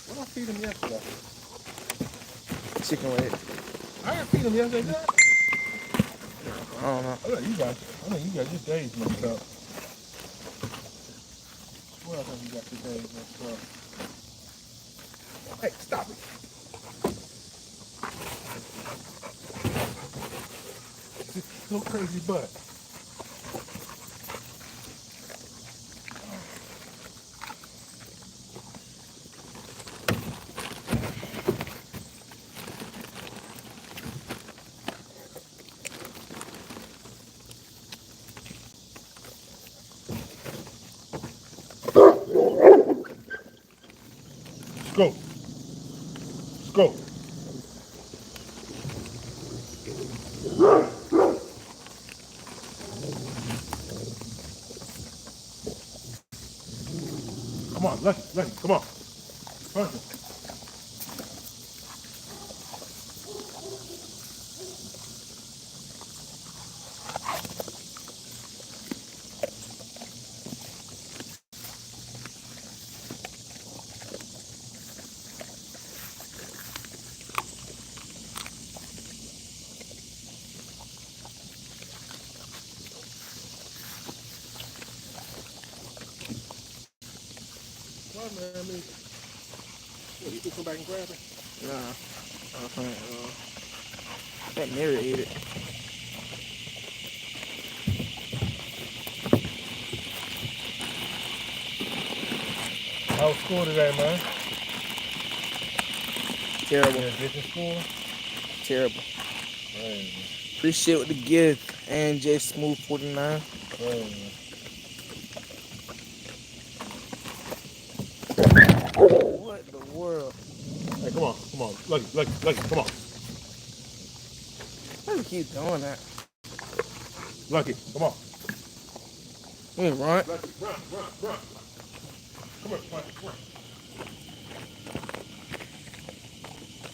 [SPEAKER 1] What did I feed him yesterday?
[SPEAKER 2] Chicken leg.
[SPEAKER 1] I didn't feed him yesterday, did I?
[SPEAKER 2] I don't know.
[SPEAKER 1] I think you got your days mixed up. Well, I think you got your days mixed up. Hey, stop it. Little crazy butt. go. Let's go. Come on, Lucky, come on. Punch him. Come on, man. You can come back and grab it.
[SPEAKER 2] Nah. That mirror ate it.
[SPEAKER 1] How was school today, man?
[SPEAKER 2] Terrible.
[SPEAKER 1] Yeah, business school?
[SPEAKER 2] Terrible.
[SPEAKER 1] Crazy.
[SPEAKER 2] Appreciate with the gift. And J Smooth 49.
[SPEAKER 1] Crazy.
[SPEAKER 2] What in the world?
[SPEAKER 1] Hey, come on. Lucky, come on.
[SPEAKER 2] Why do you keep doing that?
[SPEAKER 1] Lucky, come on.
[SPEAKER 2] You mean run?
[SPEAKER 1] Lucky, run. Come on, come on.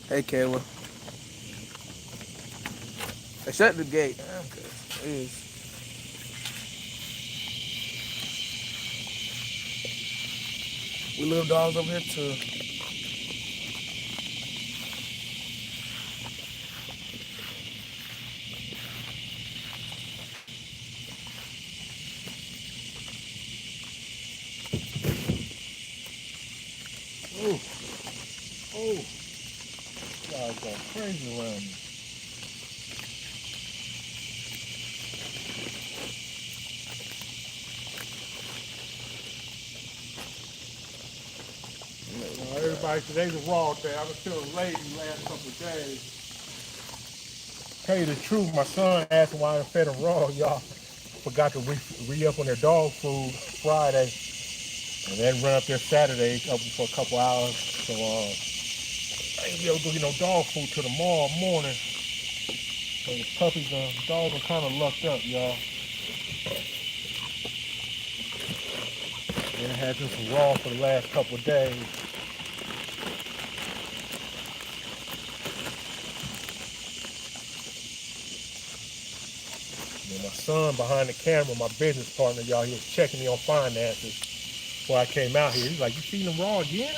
[SPEAKER 2] Hey, Kayla. Hey, shut the gate. Please. We little dogs over here too.
[SPEAKER 1] Oh, guys going crazy around me. Everybody, today's a raw day. I've been feeling lazy the last couple of days. Tell you the truth, my son asked why I fed him raw, y'all. Forgot to re-up on their dog food Friday. And then run up there Saturday for a couple hours. So I ain't be able to get no dog food till tomorrow morning. So the puppies and dogs are kind of lucked up, y'all. And I had them some raw for the last couple of days. And my son behind the camera, my business partner, y'all, he was checking me on finances before I came out here. He's like, you feeding them raw again?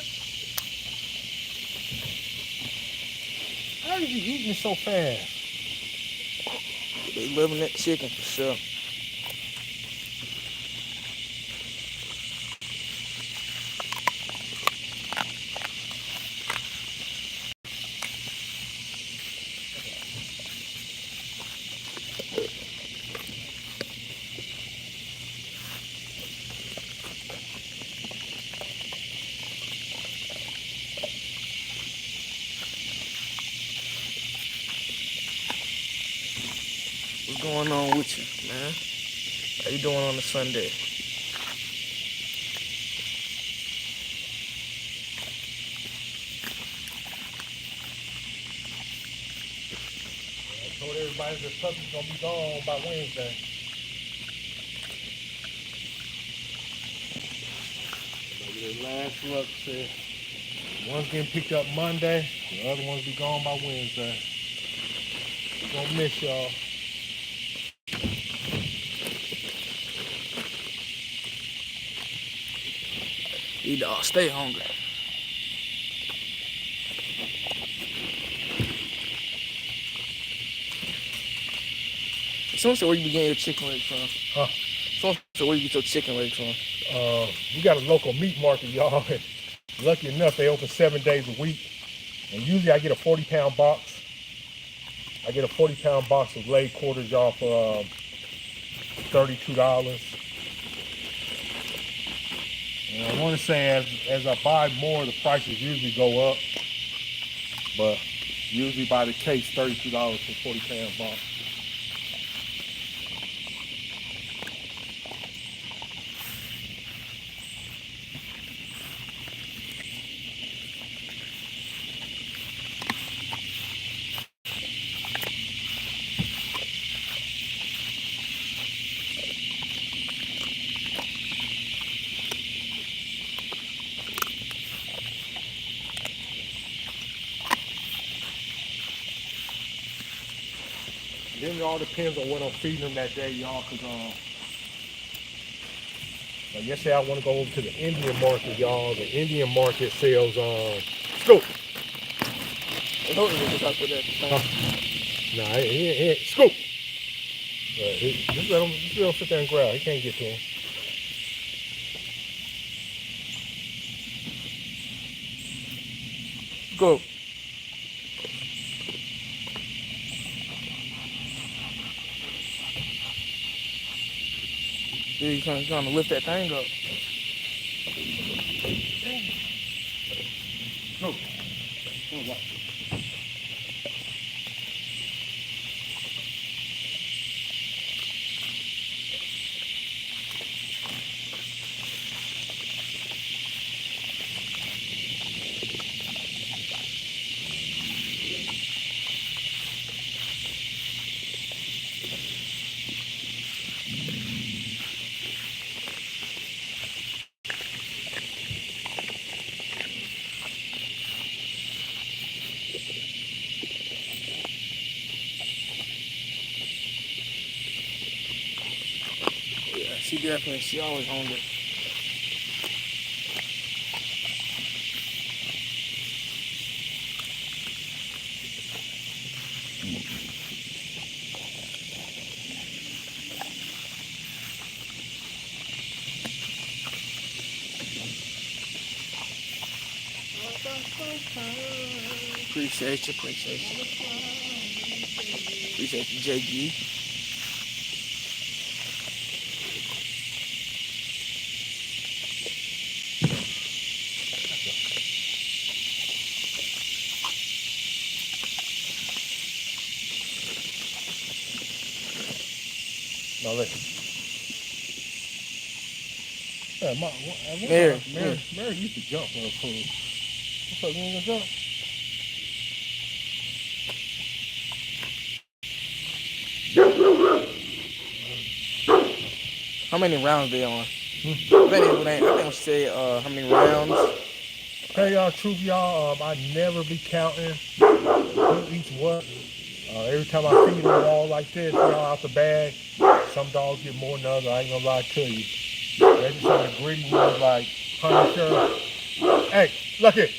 [SPEAKER 1] How did you eating so fast?
[SPEAKER 2] They loving that chicken for sure. What's going on with you, man? How you doing on a Sunday?
[SPEAKER 1] I told everybody the puppy's gonna be gone by Wednesday. Everybody get their last look, said one's getting picked up Monday, the other one's be gone by Wednesday. Gonna miss y'all.
[SPEAKER 2] You dog, stay hungry. Someone said where you be getting your chicken legs from.
[SPEAKER 1] Huh?
[SPEAKER 2] Someone said where you get your chicken legs from.
[SPEAKER 1] We got a local meat market, y'all. Lucky enough, they open 7 days a week. And usually I get a 40-pound box. I get a 40-pound box of laid quarters, y'all, for $32. And I want to say as I buy more, the prices usually go up. But usually by the case, $32 for 40-pound box. then it all depends on what I'm feeding them that day, y'all. Cause like yesterday I want to go over to the Indian market, y'all. The Indian market sells scoop.
[SPEAKER 2] Hold on, just put that thing.
[SPEAKER 1] Nah, he scoop. Just let him sit there and growl. He can't get to him.
[SPEAKER 2] Go. Yeah, you trying to lift that thing up.
[SPEAKER 1] Go. Go, watch.
[SPEAKER 2] Yeah, she always hungry. Appreciate you. Appreciate you, JG.
[SPEAKER 1] No, listen. Yeah, Mary used to jump for her food. What's up, you ain't gonna jump?
[SPEAKER 2] How many rounds they on? I think we say how many rounds.
[SPEAKER 1] Tell y'all the truth, y'all. I never be counting who eats what. Every time I feed them all like this, y'all, out the bag, some dogs get more than others. I ain't gonna lie to you. Maybe some of the greedy ones like Punisher. Hey, look it.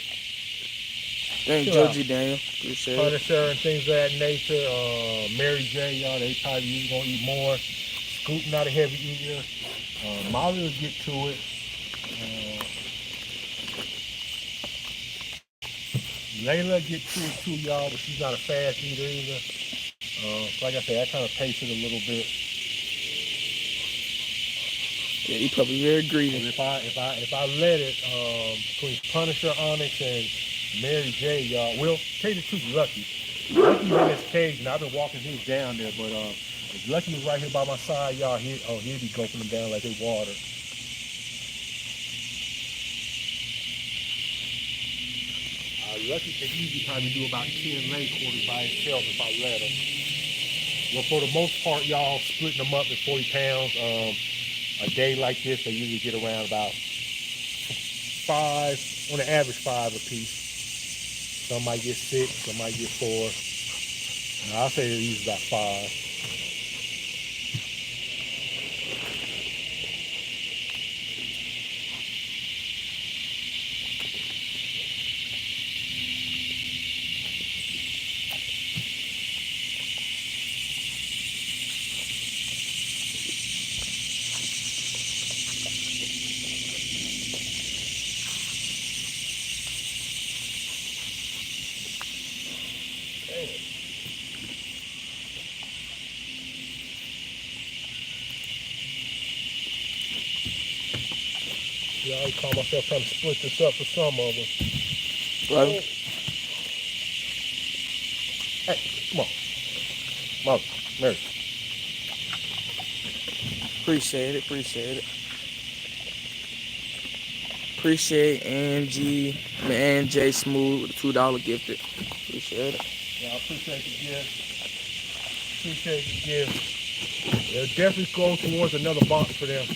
[SPEAKER 2] Thank Joji Daniel. Appreciate it.
[SPEAKER 1] Punisher and things of that nature. Mary J, y'all, they probably usually gonna eat more. Scoop, not a heavy eater. Molly will get to it. Layla get to it too, y'all, but she's not a fast eater either. Like I said, I kind of pace it a little bit.
[SPEAKER 2] Yeah, he probably very greedy.
[SPEAKER 1] If I let it, between Punisher, Onyx, and Mary J, y'all, well, tell you the truth, Lucky's in his cage, and I've been walking his down there, but if Lucky was right here by my side, y'all, he'd be gulping them down like they water. Lucky could easily probably do about 10 lay quarters by himself if I let him. Well, for the most part, y'all, splitting them up at 40 pounds. A day like this, they usually get around about 5, on the average 5 a piece. Some might get 6, some might get 4. I'll say they use about 5. I always call myself trying to split this up for some of them.
[SPEAKER 2] Right.
[SPEAKER 1] Hey, come on. Mother, Mary.
[SPEAKER 2] Appreciate it. Appreciate Angie Smooth with the $2 gifted. Appreciate it.
[SPEAKER 1] Yeah, I appreciate the gift. It'll definitely go towards another box for them.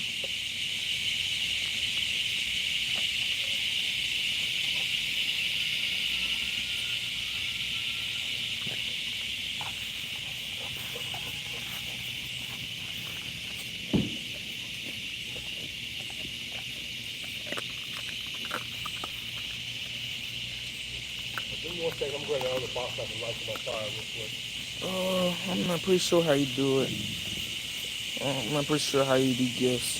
[SPEAKER 1] Give me 1 second. I'm going to grab the other box I can light my fire real quick.
[SPEAKER 2] I'm not pretty sure how you do it. I'm not pretty sure how you do gifts.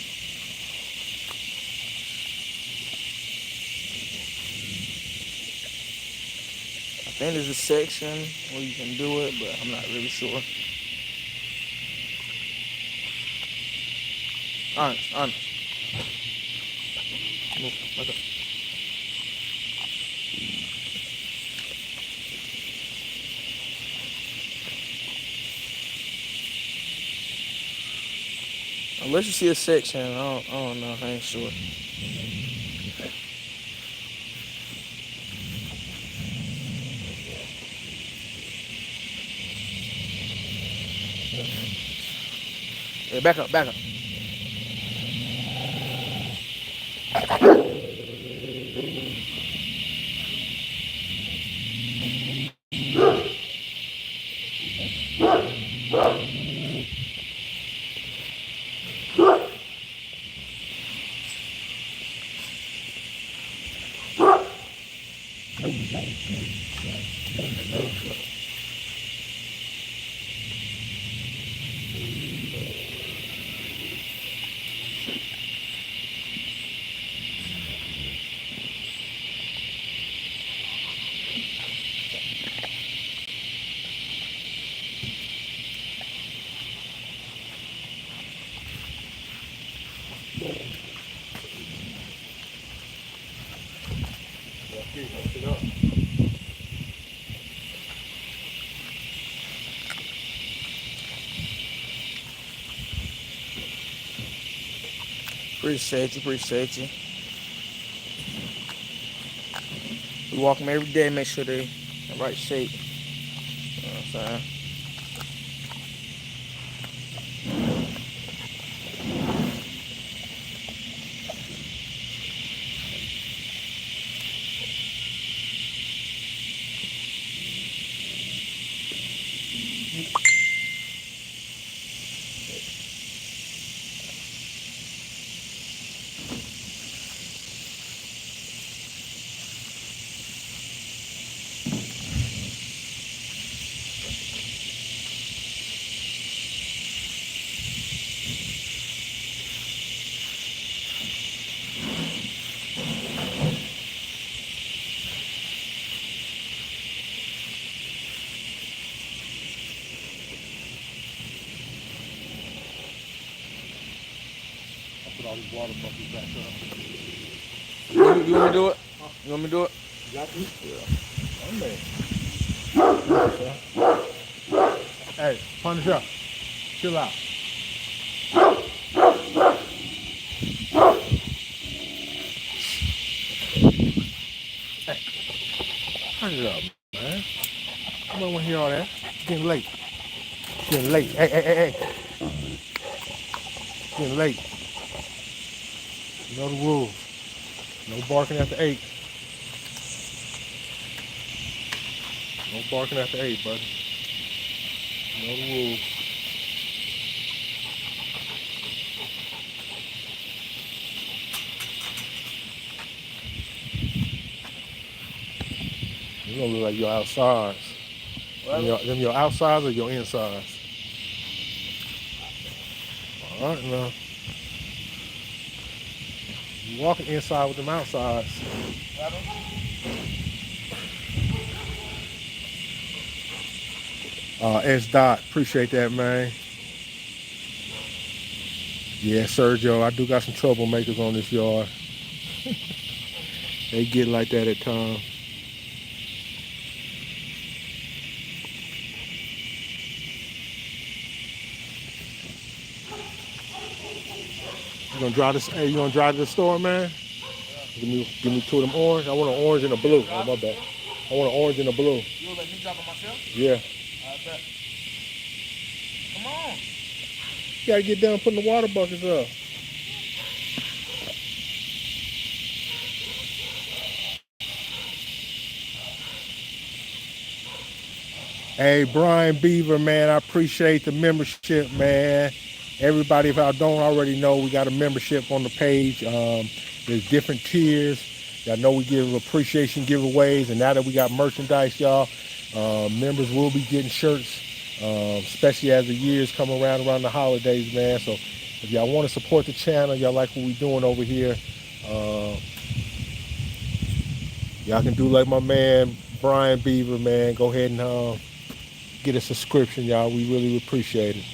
[SPEAKER 2] I think there's a section where you can do it, but I'm not really sure. On. Move. Okay. Unless you see a section, I don't know. I ain't sure. Yeah, back up. Appreciate you. We walk them every day, make sure they in the right shape. You know what I'm saying?
[SPEAKER 1] All these water buckets back up.
[SPEAKER 2] You want me to do it? You want me to do it?
[SPEAKER 1] You got this? Yeah. Hey, punish up. Chill out. Hey, punish it up, man. I don't want to hear all that. It's getting late. It's getting late. Hey. It's getting late. You know the rules. No barking after 8. No barking after 8, buddy. You know the rules. You don't look like your outsides. Them your outsides or your insides? All right, now. You walking inside with them outsides. S. Dot, appreciate that, man. Yeah, Sergio, I do got some troublemakers on this yard. They get like that at times. You gonna drive this? Hey, you gonna drive to the store, man? Give me 2 of them orange. I want an orange and a blue. Oh, my bad. I want an orange and a blue.
[SPEAKER 2] You gonna let me drop it myself?
[SPEAKER 1] Yeah.
[SPEAKER 2] I bet. Come on.
[SPEAKER 1] You gotta get down putting the water buckets up. Hey, Brian Beaver, man, I appreciate the membership, man. Everybody, if I don't already know, we got a membership on the page. There's different tiers. Y'all know we give appreciation giveaways, and now that we got merchandise, y'all, members will be getting shirts, especially as the years come around the holidays, man. So if y'all want to support the channel, y'all like what we doing over here, y'all can do like my man Brian Beaver, man. Go ahead and get a subscription, y'all. We really appreciate it.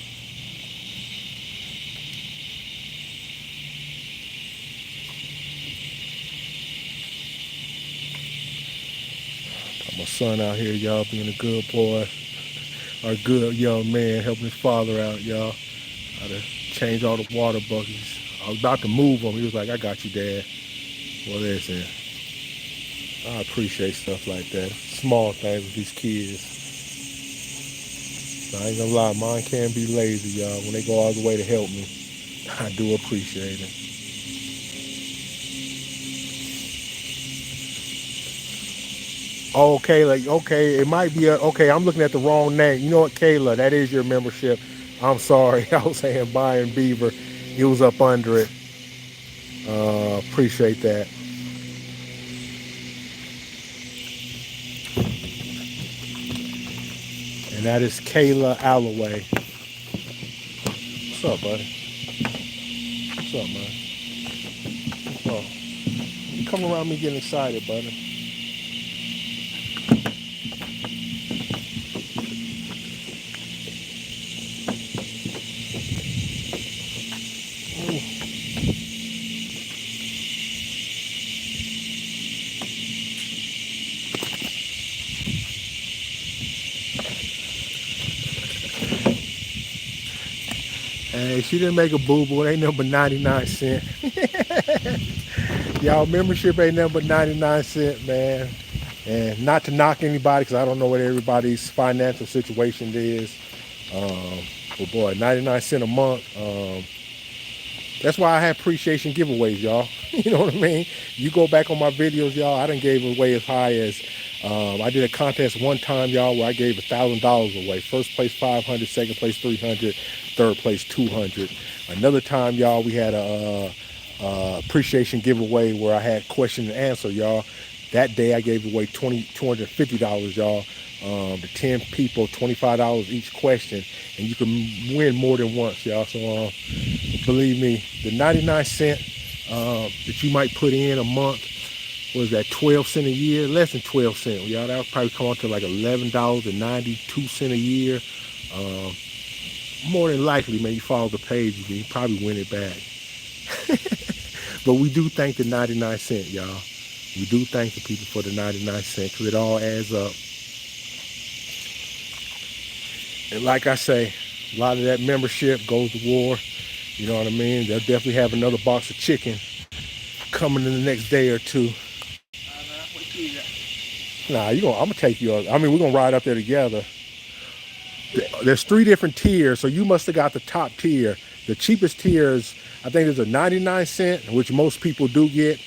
[SPEAKER 1] Got my son out here, y'all, being a good boy, or good young man, helping his father out, y'all. How to change all the water buckets. I was about to move him. He was like, "I got you, Dad." Well, listen, I appreciate stuff like that. Small things with these kids. I ain't gonna lie, mine can be lazy, y'all. When they go all the way to help me, I do appreciate it. Oh, Kayla, okay, it might be okay, I'm looking at the wrong name. You know what, Kayla, that is your membership. I'm sorry. I was saying Brian Beaver. He was up under it. Appreciate that. And that is Kayla Alloway. What's up, buddy? What's up, man? What's up? You come around me getting excited, buddy. Hey, she didn't make a boo-boo. It ain't nothing but 99 cents. Y'all, membership ain't nothing but 99 cents, man. And not to knock anybody, because I don't know what everybody's financial situation is. But boy, 99 cents a month. That's why I have appreciation giveaways, y'all. You know what I mean? You go back on my videos, y'all. I done gave away as high as I did a contest one time, y'all, where I gave $1,000 away. First place 500, second place 300, third place 200. Another time, y'all, we had a appreciation giveaway where I had question and answer, y'all. That day I gave away $250, y'all. To 10 people, $25 each question, and you can win more than once, y'all. So believe me, the 99 cent that you might put in a month, was that 12 cents a year? Less than 12 cents, y'all. That would probably come out to like $11.92 a year. More than likely, man, you follow the page, you can probably win it back. But we do thank the 99 cent, y'all. We do thank the people for the 99 cent, because it all adds up. And like I say, a lot of that membership goes to war. You know what I mean? They'll definitely have another box of chicken coming in the next day or two. Nah, I'm gonna take you. I mean, we're gonna ride up there together. There's 3 different tiers, so you must have got the top tier. The cheapest tier is, I think, there's a 99 cent, which most people do get.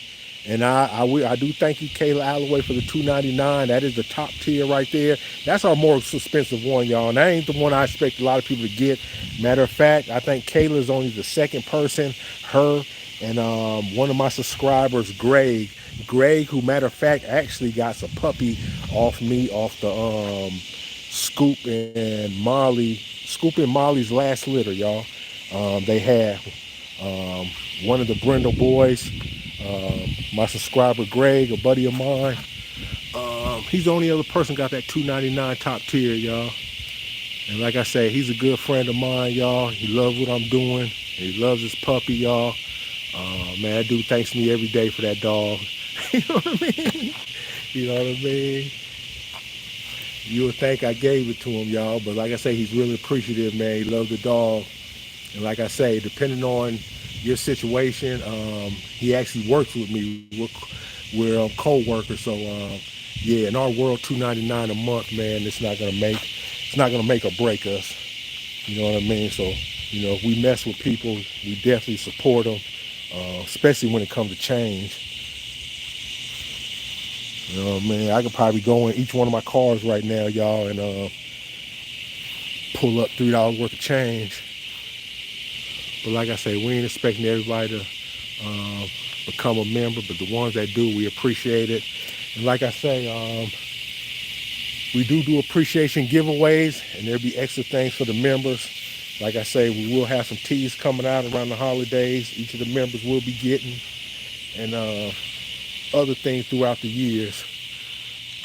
[SPEAKER 1] And I do thank you, Kayla Alloway, for the $2.99. That is the top tier right there. That's our more expensive one, y'all. And that ain't the one I expect a lot of people to get. Matter of fact, I think Kayla is only the second person. Her and one of my subscribers, Greg, who, matter of fact, actually got a puppy off me, off the Scoop and Molly's last litter, y'all. They had one of the Brindle boys. My subscriber Greg, a buddy of mine, he's the only other person got that $2.99 top tier, y'all. And like I say, he's a good friend of mine, y'all. He loves what I'm doing. He loves his puppy, y'all. Man, that dude thanks me every day for that dog. You know what I mean? You know what I mean? You would think I gave it to him, y'all, but like I say, he's really appreciative, man. He loves the dog. And like I say, depending on your situation, he actually works with me. We're co-workers, so yeah. In our world, $2.99 a month, man, it's not gonna make or break us. You know what I mean? So, if we mess with people, we definitely support them, especially when it comes to change. You know what I mean? I could probably go in each one of my cars right now, y'all, and pull up $3 worth of change. But like I say, we ain't expecting everybody to become a member, but the ones that do, we appreciate it. And like I say, we do appreciation giveaways, and there'll be extra things for the members. Like I say, we will have some teas coming out around the holidays. Each of the members will be getting, and other things throughout the years.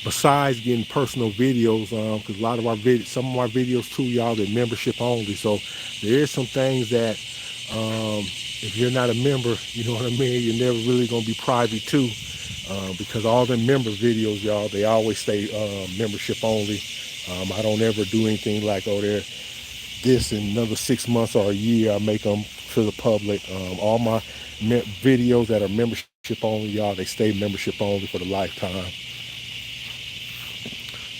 [SPEAKER 1] Besides getting personal videos, because a lot of our some of our videos too, y'all, they're membership only. So there is some things that, if you're not a member, you know what I mean, you're never really gonna be privy to, because all the member videos, y'all, they always stay membership only. I don't ever do anything like, oh, this in another 6 months or a year, I make them to the public. All my videos that are membership only, y'all, they stay membership only for the lifetime.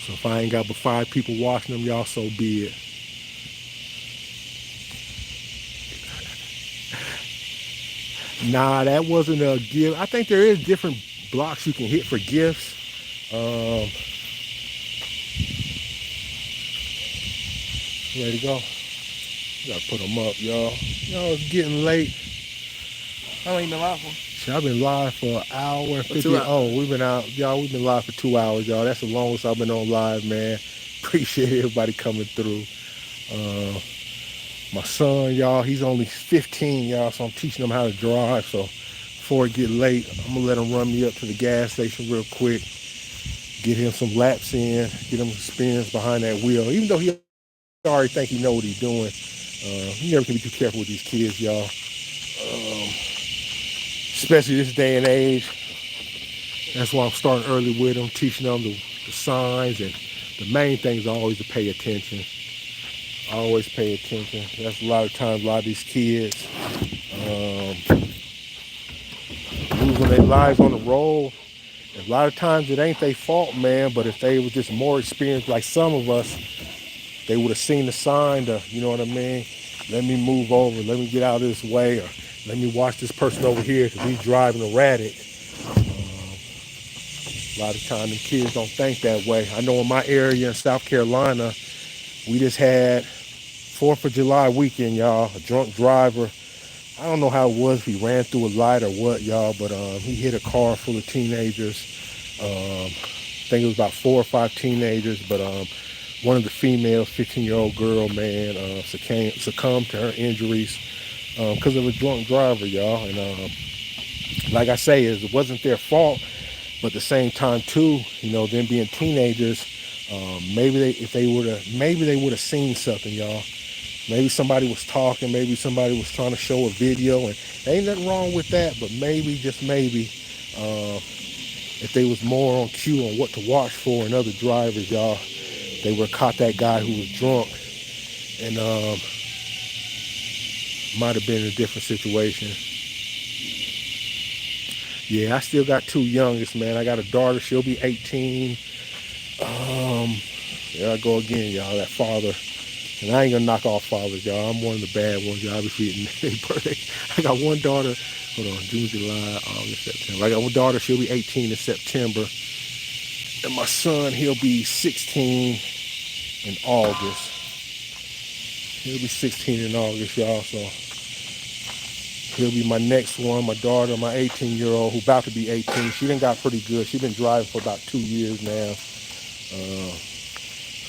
[SPEAKER 1] So if I ain't got but 5 people watching them, y'all, so be it. Nah, that wasn't a gift. I think there is different blocks you can hit for gifts. Ready to go? Gotta put them up, y'all. Y'all, it's getting late.
[SPEAKER 2] How long you been live for?
[SPEAKER 1] I've been live for an hour and 50.
[SPEAKER 2] 2 hours.
[SPEAKER 1] Oh, we've been out, y'all. We've been live for 2 hours, y'all. That's the longest I've been on live, man. Appreciate everybody coming through. My son, y'all, he's only 15, y'all, so I'm teaching him how to drive. So before it get late, I'm gonna let him run me up to the gas station real quick, get him some laps in, get him some spins behind that wheel. Even though he already think he know what he's doing, you never can be too careful with these kids, y'all. Especially this day and age. That's why I'm starting early with them, teaching them the signs, and the main thing is always to pay attention. Always pay attention. That's a lot of times, a lot of these kids losing their lives on the road. A lot of times it ain't their fault, man, but if they were just more experienced like some of us, they would have seen the sign to, you know what I mean? Let me move over, let me get out of this way, or let me watch this person over here because he's driving erratic. A lot of times the kids don't think that way. I know in my area in South Carolina, we just had 4th of July weekend, y'all. A drunk driver, I don't know how it was, if he ran through a light or what, y'all, but he hit a car full of teenagers. I think it was about 4 or 5 teenagers, but one of the females, 15-year-old girl, man, succumbed to her injuries because of a drunk driver, y'all. And like I say, it wasn't their fault, but at the same time too, you know, them being teenagers, maybe they would have seen something, y'all. Maybe somebody was talking, maybe somebody was trying to show a video, and there ain't nothing wrong with that, but maybe, just maybe, if they was more on cue on what to watch for in other drivers, y'all, they would have caught that guy who was drunk, and might have been in a different situation. Yeah, I still got 2 youngest, man. I got a daughter, she'll be 18. There I go again, y'all, that father. And I ain't gonna knock off fathers, y'all. I'm one of the bad ones, y'all. I be feeding their birthday. I got one daughter, hold on, June, July, August, September. I got one daughter, she'll be 18 in September. And my son, he'll be 16 in August. He'll be 16 in August, y'all, so he'll be my next one. My daughter, my 18-year-old, who about to be 18, she done got pretty good. She's been driving for about 2 years now.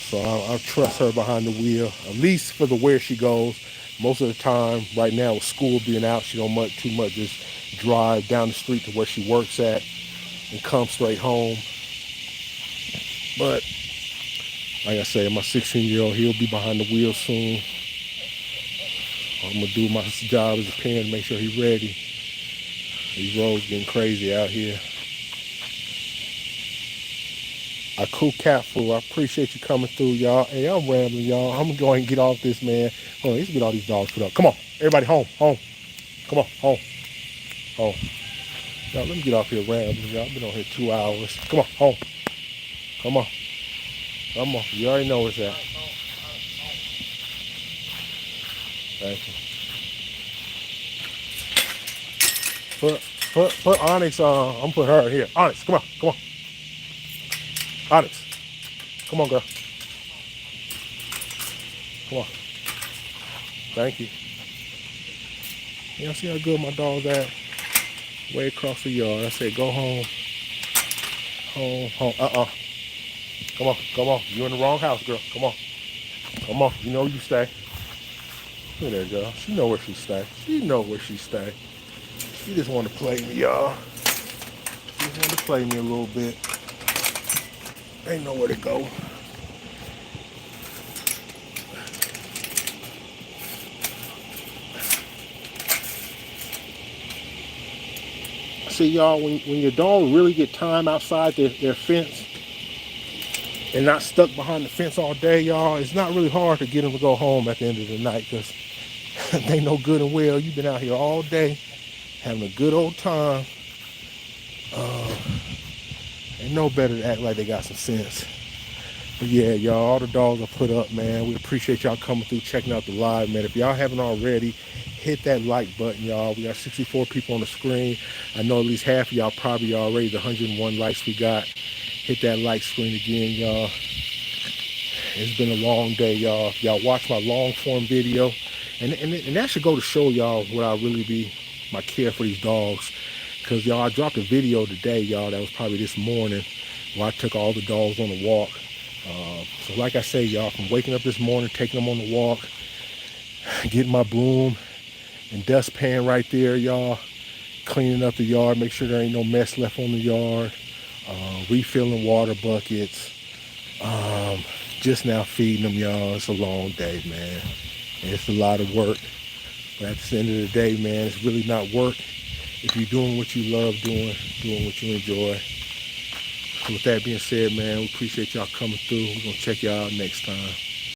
[SPEAKER 1] So I'll trust her behind the wheel, at least for the where she goes. Most of the time, right now, with school being out, she don't too much just drive down the street to where she works at and come straight home. But like I say, my 16-year-old, he'll be behind the wheel soon. I'm gonna do my job as a parent, make sure he's ready. These roads getting crazy out here. A cool cat food. I appreciate you coming through, y'all. Hey, I'm rambling, y'all. I'm gonna go ahead and get off this, man. Hold on, let's get all these dogs put up. Come on, everybody, home. Come on, home. Y'all, let me get off here rambling, y'all. I've been on here 2 hours. Come on, home. Come on. You already know where it's at. Thank you. Put Onyx on. I'm put her here. Onyx, come on. Onyx, come on, girl. Come on. Thank you. Yeah, see how good my dog's at? Way across the yard. I said, go home. Home, home. Come on, come on. You're in the wrong house, girl. Come on. Come on. You know you stay. Look at that girl. She know where she stay. She know where she stay. She just want to play me, y'all. She just want to play me a little bit. Ain't nowhere to go. See, y'all, when your dog really get time outside their fence and not stuck behind the fence all day, y'all, it's not really hard to get them to go home at the end of the night because they know good and well you've been out here all day having a good old time. They know better to act like they got some sense. But yeah, y'all, all the dogs are put up, man. We appreciate y'all coming through, checking out the live, man. If y'all haven't already, hit that like button, y'all. We got 64 people on the screen. I know at least half of y'all probably already the 101 likes we got. Hit that like screen again, y'all. It's been a long day, y'all. Y'all watch my long form video. And that should go to show y'all what I really be, my care for these dogs. Because, y'all, I dropped a video today, y'all, that was probably this morning, where I took all the dogs on a walk. So like I say, y'all, from waking up this morning, taking them on the walk, getting my broom and dustpan right there, y'all, cleaning up the yard, make sure there ain't no mess left on the yard, refilling water buckets, just now feeding them, y'all. It's a long day, man. And it's a lot of work. But at the end of the day, man, it's really not work if you're doing what you love doing what you enjoy. So with that being said, man, we appreciate y'all coming through. We're going to check y'all out next time.